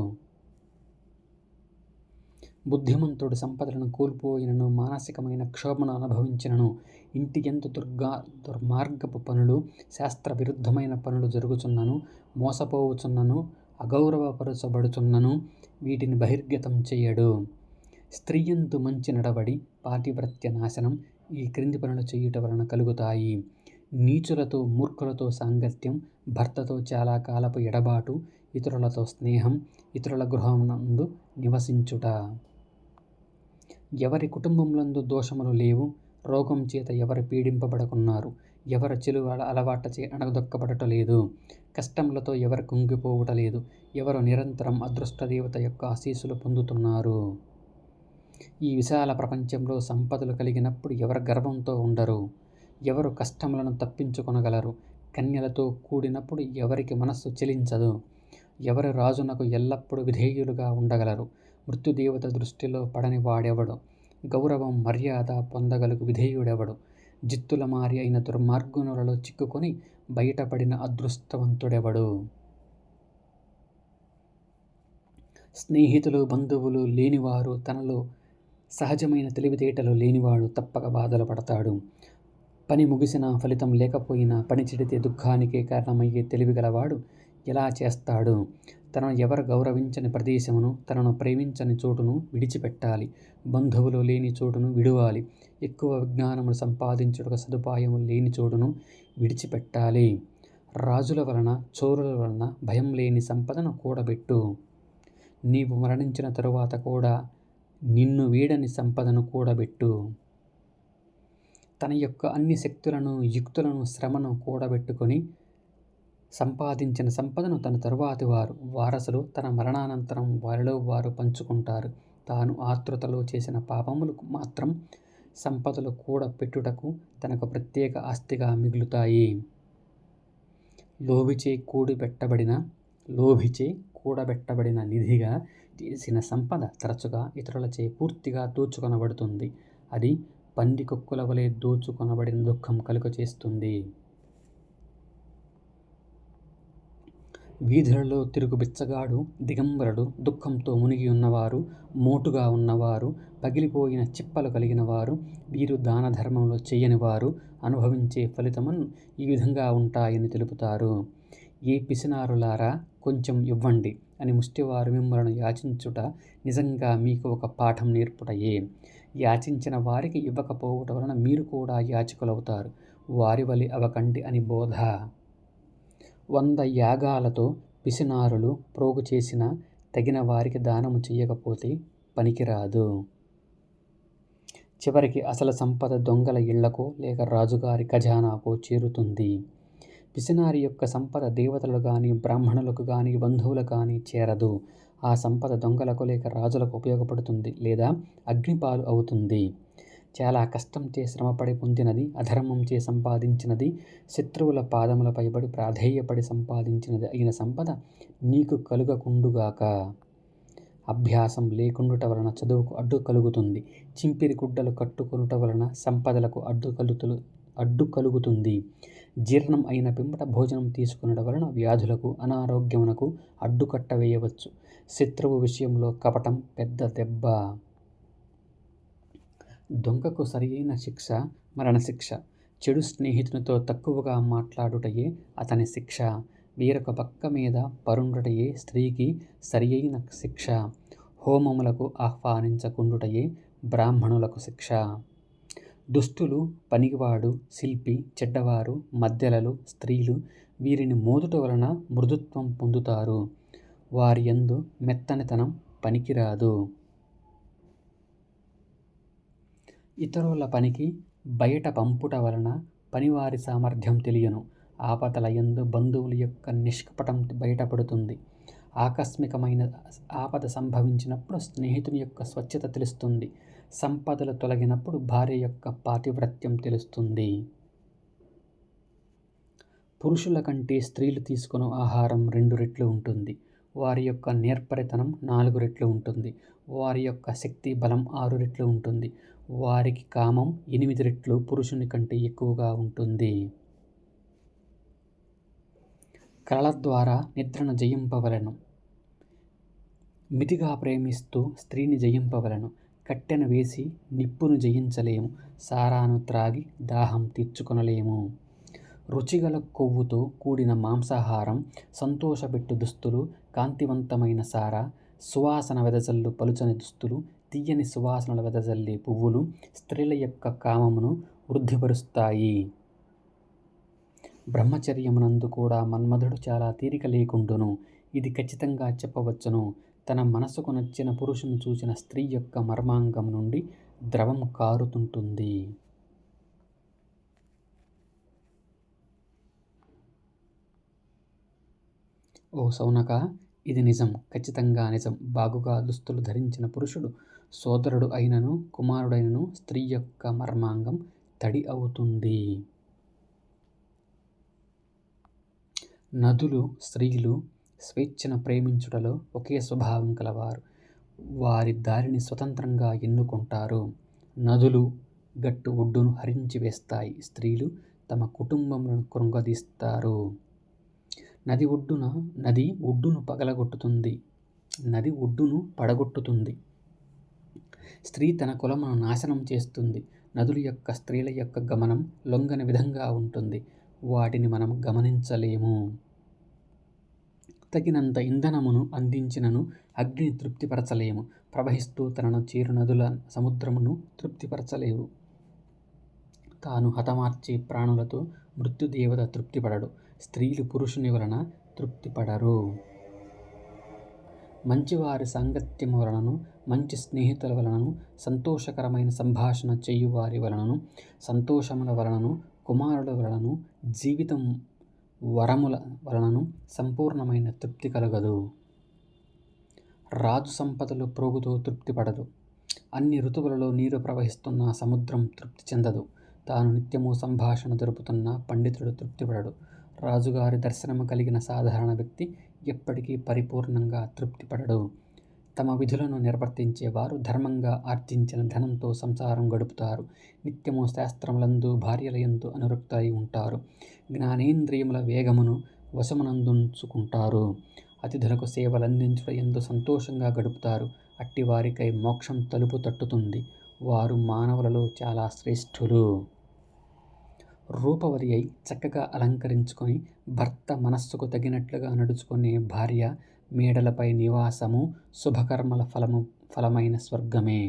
బుద్ధిమంతుడు సంపదలను కోల్పోయినను, మానసికమైన క్షోభను అనుభవించినను, ఇంటి యందు దుర్మార్గపు పనులు, శాస్త్ర విరుద్ధమైన పనులు జరుగుచున్నను, మోసపోవుచున్నను, అగౌరవపరచబడుచున్నను వీటిని బహిర్గతం చేయడు. స్త్రీయందు మంచి నడవడి, పాతివ్రత్య నాశనం ఈ క్రింది పనులు చేయుట వలన కలుగుతాయి. నీచులతో మూర్ఖులతో సాంగత్యం, భర్తతో చాలా కాలపు ఎడబాటు, ఇతరులతో స్నేహం, ఇతరుల గృహమునందు నివసించుట. ఎవరి కుటుంబములందు దోషములు లేవు, రోగం చేత ఎవరు పీడింపబడకున్నారు, ఎవరు చెడు అలవాటచే అణగదొక్కబడట లేదు, కష్టములతో ఎవరు కుంగిపోవుట లేదు, ఎవరు నిరంతరం అదృష్టదేవత యొక్క ఆశీస్సులు పొందుతున్నారు. ఈ విశాల ప్రపంచంలో సంపదలు కలిగినప్పుడు ఎవరు గర్వంతో ఉండరు, ఎవరు కష్టములను తప్పించుకొనగలరు, కన్యలతో కూడినప్పుడు ఎవరికి మనస్సు చెలించదు, ఎవరు రాజునకు ఎల్లప్పుడూ విధేయులుగా ఉండగలరు, మృత్యుదేవత దృష్టిలో పడని వాడెవడు, గౌరవం మర్యాద పొందగలుగు విధేయుడెవడు, జిత్తుల మారి అయిన దుర్మార్గునులలో చిక్కుకొని బయటపడిన అదృష్టవంతుడెవడు. స్నేహితులు బంధువులు లేనివారు, తనలో సహజమైన తెలివితేటలు లేనివాడు తప్పక బాధలు పడతాడు. పని ముగిసినా ఫలితం లేకపోయినా, పని చెడితే దుఃఖానికే కారణమయ్యే తెలివి గలవాడు ఎలా చేస్తాడు. తనను ఎవరు గౌరవించని ప్రదేశమును, తనను ప్రేమించని చోటును విడిచిపెట్టాలి, బంధువులు లేని చోటును విడువాలి, ఎక్కువ విజ్ఞానమును సంపాదించుటకు సదుపాయము లేని చోటును విడిచిపెట్టాలి. రాజుల వలన, చోరుల వలన భయం లేని సంపదను కూడబెట్టు. నీవు మరణించిన తరువాత కూడా నిన్ను వీడని సంపదను కూడబెట్టు. తన యొక్క అన్ని శక్తులను, యుక్తులను, శ్రమను కూడబెట్టుకొని సంపాదించిన సంపదను తన తరువాతి వారసులు తన మరణానంతరం వారిలో వారు పంచుకుంటారు. తాను ఆతృతలో చేసిన పాపములు మాత్రం సంపదలు కూడబెట్టుటకు తనకు ప్రత్యేక ఆస్తిగా మిగులుతాయి. లోభిచే కూడబెట్టబడిన నిధిగా చేసిన సంపద తరచుగా ఇతరులచే పూర్తిగా దోచుకొనబడుతుంది. అది పందికొక్కుల వలె దోచుకొనబడిన దుఃఖం కలుగచేస్తుంది. వీధులలో తిరుగు బిచ్చగాడు, దిగంబరుడు, దుఃఖంతో మునిగి ఉన్నవారు, మోటుగా ఉన్నవారు, పగిలిపోయిన చిప్పలు కలిగిన వారు, వీరు దాన ధర్మంలో చేయనివారు అనుభవించే ఫలితమును ఈ విధంగా ఉంటాయని తెలుపుతారు. ఏ పిసినారులారా, కొంచెం ఇవ్వండి అని ముష్టివారు మిమ్మలను యాచించుట నిజంగా మీకు ఒక పాఠం నేర్పుటయే. యాచించిన వారికి ఇవ్వకపోవుట వలన మీరు కూడా యాచకులవుతారు. వారి వలె అవకండి అని బోధ. 100 యాగాలతో పిసినారులు ప్రోగు చేసిన తగిన వారికి దానము చెయ్యకపోతే పనికిరాదు. చివరికి అసలు సంపద దొంగల ఇళ్లకో లేక రాజుగారి ఖజానాకో చేరుతుంది. పిసినారి యొక్క సంపద దేవతలు కానీ, బ్రాహ్మణులకు కానీ, బంధువులు కానీ చేరదు. ఆ సంపద దొంగలకు లేక రాజులకు ఉపయోగపడుతుంది లేదా అగ్నిపాలు అవుతుంది. చాలా కష్టంచే శ్రమపడి పొందినది, అధర్మంచే సంపాదించినది, శత్రువుల పాదములపై పడి ప్రాధేయపడి సంపాదించినది అయిన సంపద నీకు కలుగకుండుగాక. అభ్యాసం లేకుండుట వలన చదువుకు అడ్డు కలుగుతుంది. చింపిరి గుడ్డలు కట్టుకొనుట వలన సంపదలకు అడ్డు కలుగుతుంది. జీర్ణం అయిన పిమ్మట భోజనం తీసుకొనుట వలన వ్యాధులకు, అనారోగ్యమునకు అడ్డుకట్ట వేయవచ్చు. శత్రువు విషయంలో కపటం పెద్ద దెబ్బ. దొంగకు సరియైన శిక్ష మరణశిక్ష. చెడు స్నేహితునితో తక్కువగా మాట్లాడుటయే అతని శిక్ష. వేరొక పక్క మీద పరుండుటయే స్త్రీకి సరియైన శిక్ష. హోమములకు ఆహ్వానించకుండుటయే బ్రాహ్మణులకు శిక్ష. దుష్టులు, పనికివాడు, శిల్పి, చెడ్డవారు, మధ్యలలు, స్త్రీలు వీరిని మోదుట వలన మృదుత్వం పొందుతారు. వారి యందు మెత్తనితనం పనికిరాదు. ఇతరుల పనికి బయట పంపుట వలన పనివారి సామర్థ్యం తెలియను. ఆపదల యందు బంధువుల యొక్క నిష్కపటం బయటపడుతుంది. ఆకస్మికమైన ఆపద సంభవించినప్పుడు స్నేహితుని యొక్క స్వచ్ఛత తెలుస్తుంది. సంపదలు తొలగినప్పుడు భార్య యొక్క పాతివ్రత్యం తెలుస్తుంది. పురుషుల కంటే స్త్రీలు తీసుకునే ఆహారం 2 రెట్లు ఉంటుంది. వారి యొక్క నేర్పరితనం 4 రెట్లు ఉంటుంది. వారి యొక్క శక్తి బలం 6 రెట్లు ఉంటుంది. వారికి కామం 8 రెట్లు పురుషుని కంటే ఎక్కువగా ఉంటుంది. కలల ద్వారా నిద్రను జయింపవలెను. మితిగా ప్రేమిస్తూ స్త్రీని జయింపవలెను. కట్టెను వేసి నిప్పును జయించలేము. సారాను త్రాగి దాహం తీర్చుకొనలేము. రుచిగల కొవ్వుతో కూడిన మాంసాహారం, సంతోషపెట్టు దుస్తులు, కాంతివంతమైన సార, సువాసన వెదజల్లు పలుచని దుస్తులు, తీయని సువాసనలు వెదజల్లే పువ్వులు స్త్రీల యొక్క కామమును వృద్ధిపరుస్తాయి. బ్రహ్మచర్యమునందు కూడా మన్మధుడు చాలా తీరిక లేకుండును. ఇది ఖచ్చితంగా చెప్పవచ్చును. తన మనసుకు నచ్చిన పురుషుని చూసిన స్త్రీ యొక్క మర్మాంగం నుండి ద్రవము కారుతుంటుంది. ఓ సౌనక, ఇది నిజం, ఖచ్చితంగా నిజం. బాగుగా దుస్తులు ధరించిన పురుషుడు సోదరుడు అయినను కుమారుడైనను స్త్రీ యొక్క మర్మాంగం తడి అవుతుంది. నదులు స్త్రీలు స్వేచ్ఛను ప్రేమించుటలో ఒకే స్వభావం కలవారు. వారి దారిని స్వతంత్రంగా ఎన్నుకుంటారు. నదులు గట్టు ఒడ్డును హరించి వేస్తాయి. స్త్రీలు తమ కుటుంబములను కృంగదీస్తారు. నది ఒడ్డును పడగొట్టుతుంది. స్త్రీ తన కులమును నాశనం చేస్తుంది. నదుల యొక్క స్త్రీల యొక్క గమనం లొంగని విధంగా ఉంటుంది. వాటిని మనం గమనించలేము. తగినంత ఇంధనమును అందించినను అగ్నిని తృప్తిపరచలేము. ప్రవహిస్తూ తనను చేరు నదుల సముద్రమును తృప్తిపరచలేవు. తాను హతమార్చే ప్రాణులతో మృత్యుదేవత తృప్తిపడడు. స్త్రీలు పురుషుని వలన తృప్తిపడరు. మంచివారి సాంగత్యము వలనను, మంచి స్నేహితుల వలనను, సంతోషకరమైన సంభాషణ చేయువారి వలనను, సంతోషముల వలనను, కుమారుల వలనను, జీవితం వరముల వలనను సంపూర్ణమైన తృప్తి కలగదు. రాజు సంపదలు ప్రోగుతో తృప్తిపడదు. అన్ని ఋతువులలో నీరు ప్రవహిస్తున్న సముద్రం తృప్తి చెందదు. తాను నిత్యము సంభాషణ జరుపుతున్న పండితుడు తృప్తిపడడు. రాజుగారి దర్శనము కలిగిన సాధారణ వ్యక్తి ఎప్పటికీ పరిపూర్ణంగా తృప్తిపడడు. తమ విధులను నిర్వర్తించేవారు ధర్మంగా ఆర్జించిన ధనంతో సంసారం గడుపుతారు. నిత్యము శాస్త్రములందు భార్యలయందు అనురక్తై ఉంటారు. జ్ఞానేంద్రియముల వేగమును వశమునందుంచుకుంటారు. అతిథులకు సేవలందించుట యందు సంతోషంగా గడుపుతారు. అట్టి వారికై మోక్షం తలుపు తట్టుతుంది. వారు మానవులలో చాలా శ్రేష్ఠులు. రూపవతి అయి చక్కగా అలంకరించుకొని భర్త మనస్సుకు తగినట్లుగా నడుచుకునే భార్య మేడలపై నివాసము శుభకర్మల ఫలమైన స్వర్గమే.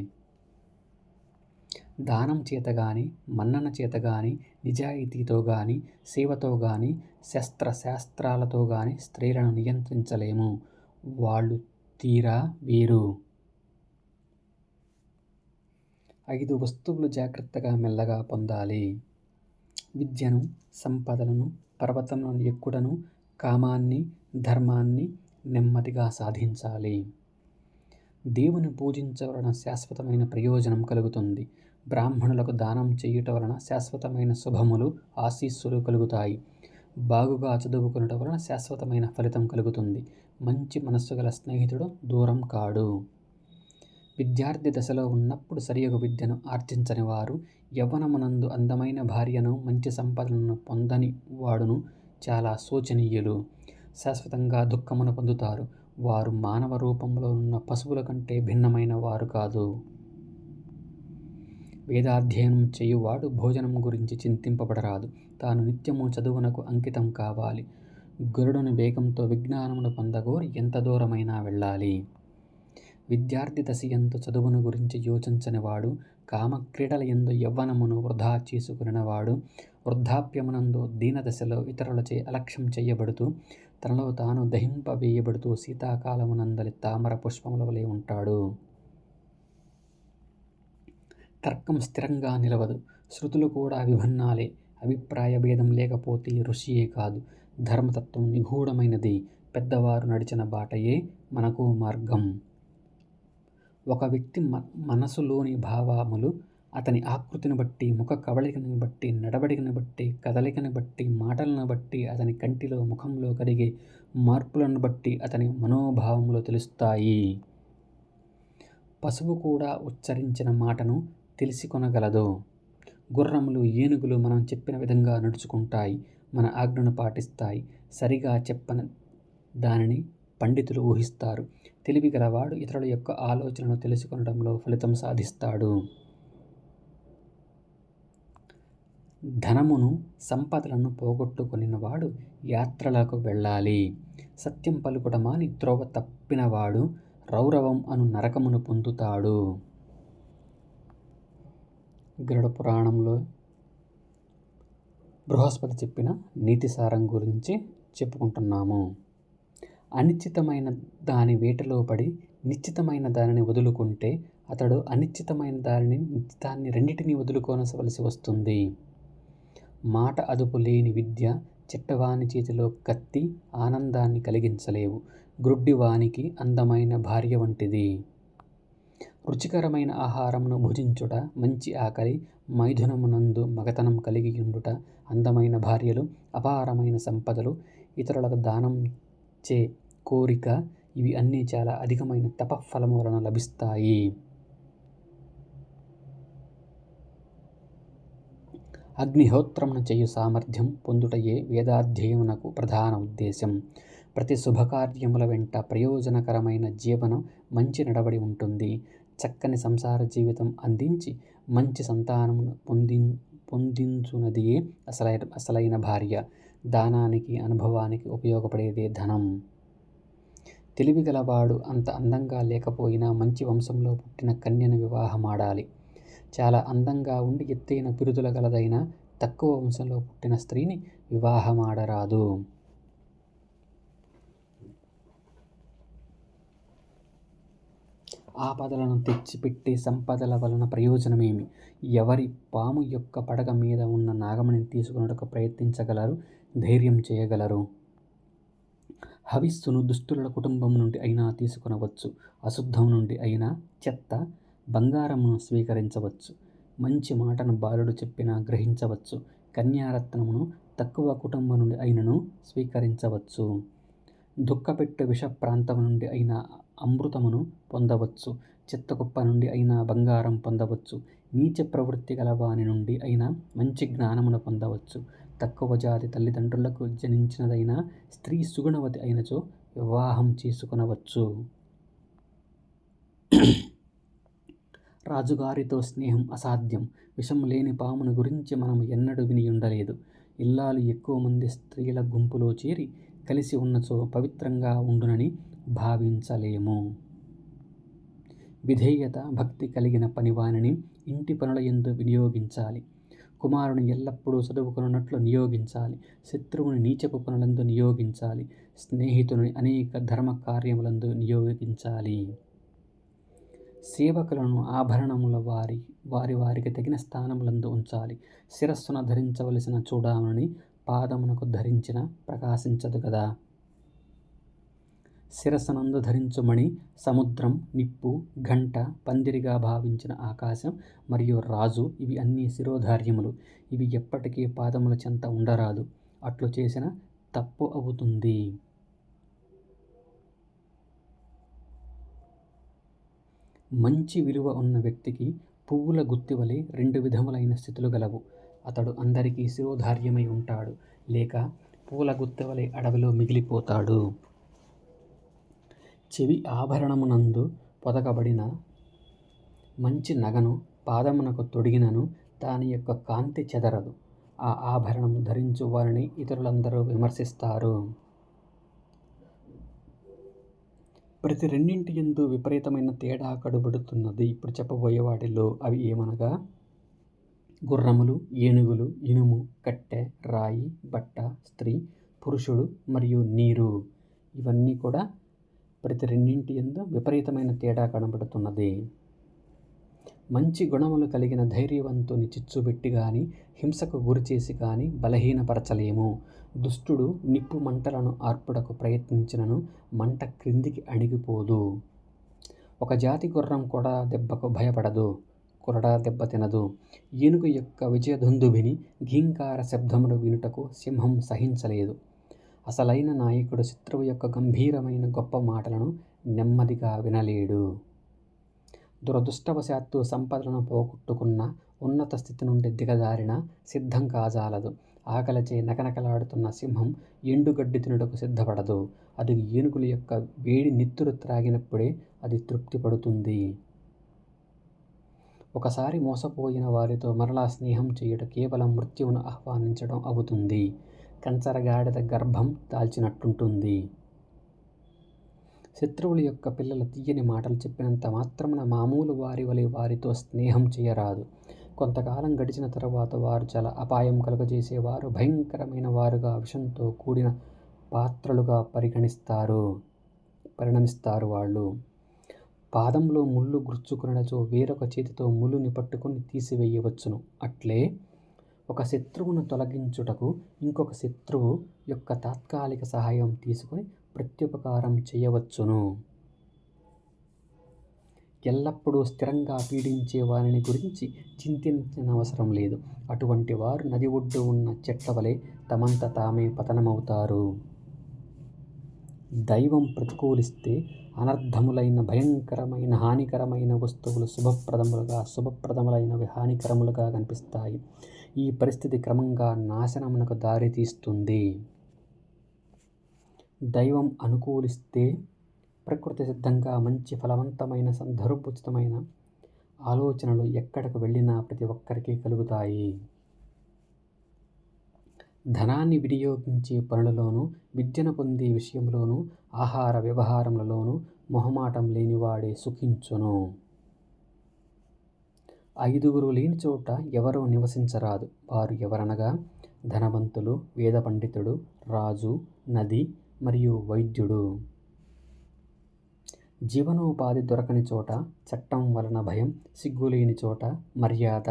దానం చేతగాని, మన్నన చేతగాని, నిజాయితీతో గాని, సేవతో గాని, శాస్త్రాలతో గాని స్త్రీలను నియంత్రించలేము. వాళ్ళు తీరా వేరు. 5 వస్తువులు జాగ్రత్తగా మెల్లగా పొందాలి. విద్యను, సంపదలను, పర్వతములను ఎక్కుటను, కామాన్ని, ధర్మాన్ని నెమ్మదిగా సాధించాలి. దేవుని పూజించవలన శాశ్వతమైన ప్రయోజనం కలుగుతుంది. బ్రాహ్మణులకు దానం చేయుట వలన శాశ్వతమైన శుభములు, ఆశీస్సులు కలుగుతాయి. బాగుగా చదువుకునుట వలన శాశ్వతమైన ఫలితం కలుగుతుంది. మంచి మనస్సు గల స్నేహితుడు దూరం కాడు. విద్యార్థి దశలో ఉన్నప్పుడు సరియగు విద్యను ఆర్జించని వారు యవ్వనమునందు అందమైన భార్యను, మంచి సంపదలను పొందని వాడును చాలా శోచనీయులు. శాశ్వతంగా దుఃఖమును పొందుతారు. వారు మానవ రూపంలో ఉన్న పశువుల కంటే భిన్నమైన వారు కాదు. వేదాధ్యయనం చేయువాడు భోజనం గురించి చింతింపబడరాదు. తాను నిత్యము చదువునకు అంకితం కావాలి. గరుడుని వేగంతో విజ్ఞానమును పొందగోరి ఎంత దూరమైనా వెళ్ళాలి. విద్యార్థి దశయందు చదువును గురించి యోచించనివాడు, కామక్రీడల యందు యవ్వనమును వృధా చేసుకునినవాడు, వృద్ధాప్యమునందు దీనదశలో ఇతరులచే అలక్ష్యం చేయబడుతూ, తనలో తాను దహింపవేయబడుతూ శీతాకాలమునందలి తామర పుష్పముల వలె ఉంటాడు. తర్కం స్థిరంగా నిలవదు. శృతులు కూడా విభిన్నాలే. అభిప్రాయ భేదం లేకపోతే ఋషియే కాదు. ధర్మతత్వం నిగూఢమైనది. పెద్దవారు నడిచిన బాటయే మనకు మార్గం. ఒక వ్యక్తి మనసులోని భావములు అతని ఆకృతిని బట్టి, ముఖ కవళికని బట్టి, నడవడికని బట్టి, కదలికని బట్టి, మాటలను బట్టి, అతని కంటిలో ముఖంలో కలిగే మార్పులను బట్టి అతని మనోభావములు తెలుస్తాయి. పశువు కూడా ఉచ్చరించిన మాటను తెలిసికొనగలదు. గుర్రములు, ఏనుగులు మనం చెప్పిన విధంగా నడుచుకుంటాయి. మన ఆజ్ఞను పాటిస్తాయి. సరిగా చెప్పని దానిని పండితులు ఊహిస్తారు. తెలివి గలవాడు ఇతరుల యొక్క ఆలోచనను తెలుసుకొనడంలో ఫలితం సాధిస్తాడు. ధనమును, సంపదలను పోగొట్టుకొనినవాడు యాత్రలకు వెళ్ళాలి. సత్యం పలుకుట మాని త్రోవ తప్పినవాడు రౌరవం అను నరకమును పొందుతాడు. గరుడ పురాణంలో బృహస్పతి చెప్పిన నీతి సారం గురించి చెప్పుకుంటున్నాము. అనిశ్చితమైన దాని వేటలో పడి నిశ్చితమైన దానిని వదులుకుంటే అతడు అనిశ్చితమైన నిశ్చితాన్ని రెండింటినీ వదులుకోనవలసి వస్తుంది. మాట అదుపు లేని విద్య చెట్టవాని చేతిలో కత్తి ఆనందాన్ని కలిగించలేవు. గ్రుడ్డివానికి అందమైన భార్య వంటిది. రుచికరమైన ఆహారమును భుజించుట మంచి ఆకలి, మైథునమునందు మగతనం కలిగియుండుట, అందమైన భార్యలు, అపారమైన సంపదలు, ఇతరులకు దానం చే కోరిక, ఇవి అన్నీ చాలా అధికమైన తపఫలము వలన లభిస్తాయి. అగ్నిహోత్రమును చేయు సామర్థ్యం పొందుటయే వేదాధ్యయమునకు ప్రధాన ఉద్దేశం. ప్రతి శుభకార్యముల వెంట ప్రయోజనకరమైన జీవనం, మంచి నడవడి ఉంటుంది. చక్కని సంసార జీవితం అందించి మంచి సంతానమును పొందించునదియే అసలైన భార్య. దానానికి అనుభవానికి ఉపయోగపడేదే ధనం. తెలివిగలవాడు అంత అందంగా లేకపోయినా మంచి వంశంలో పుట్టిన కన్యను వివాహమాడాలి. చాలా అందంగా ఉండి ఎత్తైన బిరుదుల గలదైన తక్కువ వంశంలో పుట్టిన స్త్రీని వివాహమాడరాదు. ఆపదలను తెచ్చిపెట్టే సంపదల వలన ప్రయోజనమేమి? ఎవరి పాము యొక్క పడగ మీద ఉన్న నాగమణిని తీసుకొనుటకు ప్రయత్నించగలరు, ధైర్యం చేయగలరు? హవిస్సును దుష్టుల కుటుంబం నుండి అయినా తీసుకొనవచ్చు. అశుద్ధం నుండి అయినా, చెత్త బంగారమును స్వీకరించవచ్చు. మంచి మాటను బాలుడు చెప్పినా గ్రహించవచ్చు. కన్యారత్నమును తక్కువ కుటుంబం నుండి అయినను స్వీకరించవచ్చు. దుఃఖపెట్టు విష ప్రాంతము నుండి అయినా అమృతమును పొందవచ్చు. చెత్తకుప్ప నుండి అయినా బంగారం పొందవచ్చు. నీచ ప్రవృత్తి గలవాని నుండి అయినా మంచి జ్ఞానమును పొందవచ్చు. తక్కువ జాతి తల్లిదండ్రులకు జనించినదైనా స్త్రీ సుగుణవతి అయినచో వివాహం చేసుకొనవచ్చు. రాజుగారితో స్నేహం అసాధ్యం. విషం లేని పామును గురించి మనం ఎన్నడూ విని ఉండలేదు. ఇల్లాలు ఎక్కువ మంది స్త్రీల గుంపులో చేరి కలిసి ఉన్నచో పవిత్రంగా ఉండునని భావించలేము. విధేయత, భక్తి కలిగిన పనివానిని ఇంటి పనుల యందు వినియోగించాలి. కుమారుని ఎల్లప్పుడూ చదువుకొనున్నట్లు నియోగించాలి. శత్రువుని నీచపు పనులందు నియోగించాలి. స్నేహితుని అనేక ధర్మ కార్యములందు నియోగించాలి. సేవకులను ఆభరణముల వారికి తగిన స్థానములందు ఉంచాలి. శిరస్సున ధరించవలసిన చూడామణి పాదమునకు ధరించిన ప్రకాశించదు కదా. శిరస్సునందు ధరించుమణి సముద్రం, నిప్పు, గంట, పందిరిగా భావించిన ఆకాశం మరియు రాజు, ఇవి అన్నీ శిరోధార్యములు. ఇవి ఎప్పటికీ పాదముల చెంత ఉండరాదు. అట్లు చేసిన తప్పు అవుతుంది. మంచి విలువ ఉన్న వ్యక్తికి పువ్వుల గుత్తివలే 2 విధములైన స్థితులు గలవు. అతడు అందరికీ శిరోధార్యమై ఉంటాడు, లేక పూల గుత్తివలే అడవిలో మిగిలిపోతాడు. చెవి ఆభరణమునందు పొదగబడిన మంచి నగను పాదమునకు తొడిగినను దాని యొక్క కాంతి చెదరదు. ఆ ఆభరణము ధరించు వారిని ఇతరులందరూ విమర్శిస్తారు. ప్రతి రెండింటి యందు విపరీతమైన తేడా కనబడుతున్నది. ఇప్పుడు చెప్పబోయే వాటిల్లో అవి ఏమనగా గుర్రములు, ఏనుగులు, ఇనుము, కట్టె, రాయి, బట్ట, స్త్రీ, పురుషుడు మరియు నీరు. ఇవన్నీ కూడా ప్రతి రెండింటి యందు విపరీతమైన తేడా కనబడుతున్నది. మంచి గుణములు కలిగిన ధైర్యవంతుని చిచ్చుబెట్టి గాని, హింసకు గురిచేసి గాని బలహీనపరచలేము. దుష్టుడు నిప్పు మంటలను ఆర్పుటకు ప్రయత్నించినను మంట క్రిందికి అణిగిపోదు. ఒక జాతి గుర్రం కొరడా దెబ్బకు భయపడదు, కొరడా దెబ్బ తినదు. ఏనుగు యొక్క విజయదుందుభిని ఘీంకార శబ్దమును వినుటకు సింహం సహించలేదు. అసలైన నాయకుడు శత్రువు యొక్క గంభీరమైన గొప్ప మాటలను నెమ్మదిగా వినలేడు. దురదృష్టవశాత్తు సంపదలను పోగొట్టుకున్న, ఉన్నత స్థితి నుండి దిగజారిన సిద్ధం కాజాలదు. ఆకలిచే నకనకలాడుతున్న సింహం ఎండుగడ్డి తినుటకు సిద్ధపడదు. అది ఏనుగుల యొక్క వేడి నెత్తురు త్రాగినప్పుడే అది తృప్తి పడుతుంది. ఒకసారి మోసపోయిన వారితో మరలా స్నేహం చేయుట కేవలం మృత్యువును ఆహ్వానించడం అవుతుంది. కంచరగాడిద గర్భం దాల్చినట్టుంటుంది. శత్రువుల యొక్క పిల్లలు తీయని మాటలు చెప్పినంత మాత్రమున మామూలు వారి వలె వారితో స్నేహం చేయరాదు. కొంతకాలం గడిచిన తరువాత వారు చాలా అపాయం కలుగజేసేవారు, భయంకరమైన వారుగా, విషంతో కూడిన పాత్రలుగా పరిణమిస్తారు వాళ్ళు. పాదంలో ముళ్ళు గుచ్చుకొనినచో వేరొక చేతితో ముళ్ళుని పట్టుకొని తీసివేయవచ్చును. అట్లే ఒక శత్రువును తొలగించుటకు ఇంకొక శత్రువు యొక్క తాత్కాలిక సహాయం తీసుకొని ప్రత్యుపకారం చేయవచ్చును. ఎల్లప్పుడూ స్థిరంగా పీడించే వారిని గురించి చింతించనవసరం లేదు. అటువంటి వారు నది ఒడ్డు ఉన్న చెట్ల వలె తమంత తామే పతనమవుతారు. దైవం ప్రతికూలిస్తే అనర్థములైన, భయంకరమైన, హానికరమైన వస్తువులు శుభప్రదములైనవి హానికరములుగా కనిపిస్తాయి. ఈ పరిస్థితి క్రమంగా నాశనమునకు దారితీస్తుంది. దైవం అనుకూలిస్తే ప్రకృతి సిద్ధంగా మంచి ఫలవంతమైన, సందర్భోచితమైన ఆలోచనలు ఎక్కడకు వెళ్ళినా ప్రతి ఒక్కరికి కలుగుతాయి. ధనాన్ని వినియోగించే పనులలోనూ, విద్యను పొందే విషయంలోనూ, ఆహార వ్యవహారములలోనూ మొహమాటం లేనివాడే సుఖించును. 5గురు లేని చోట ఎవరూ నివసించరాదు. వారు ఎవరనగా ధనవంతులు, వేద పండితుడు, రాజు, నది మరియు వైద్యుడు. జీవనోపాధి దొరకని చోట చట్టం వలన భయం, సిగ్గులేని చోట మర్యాద,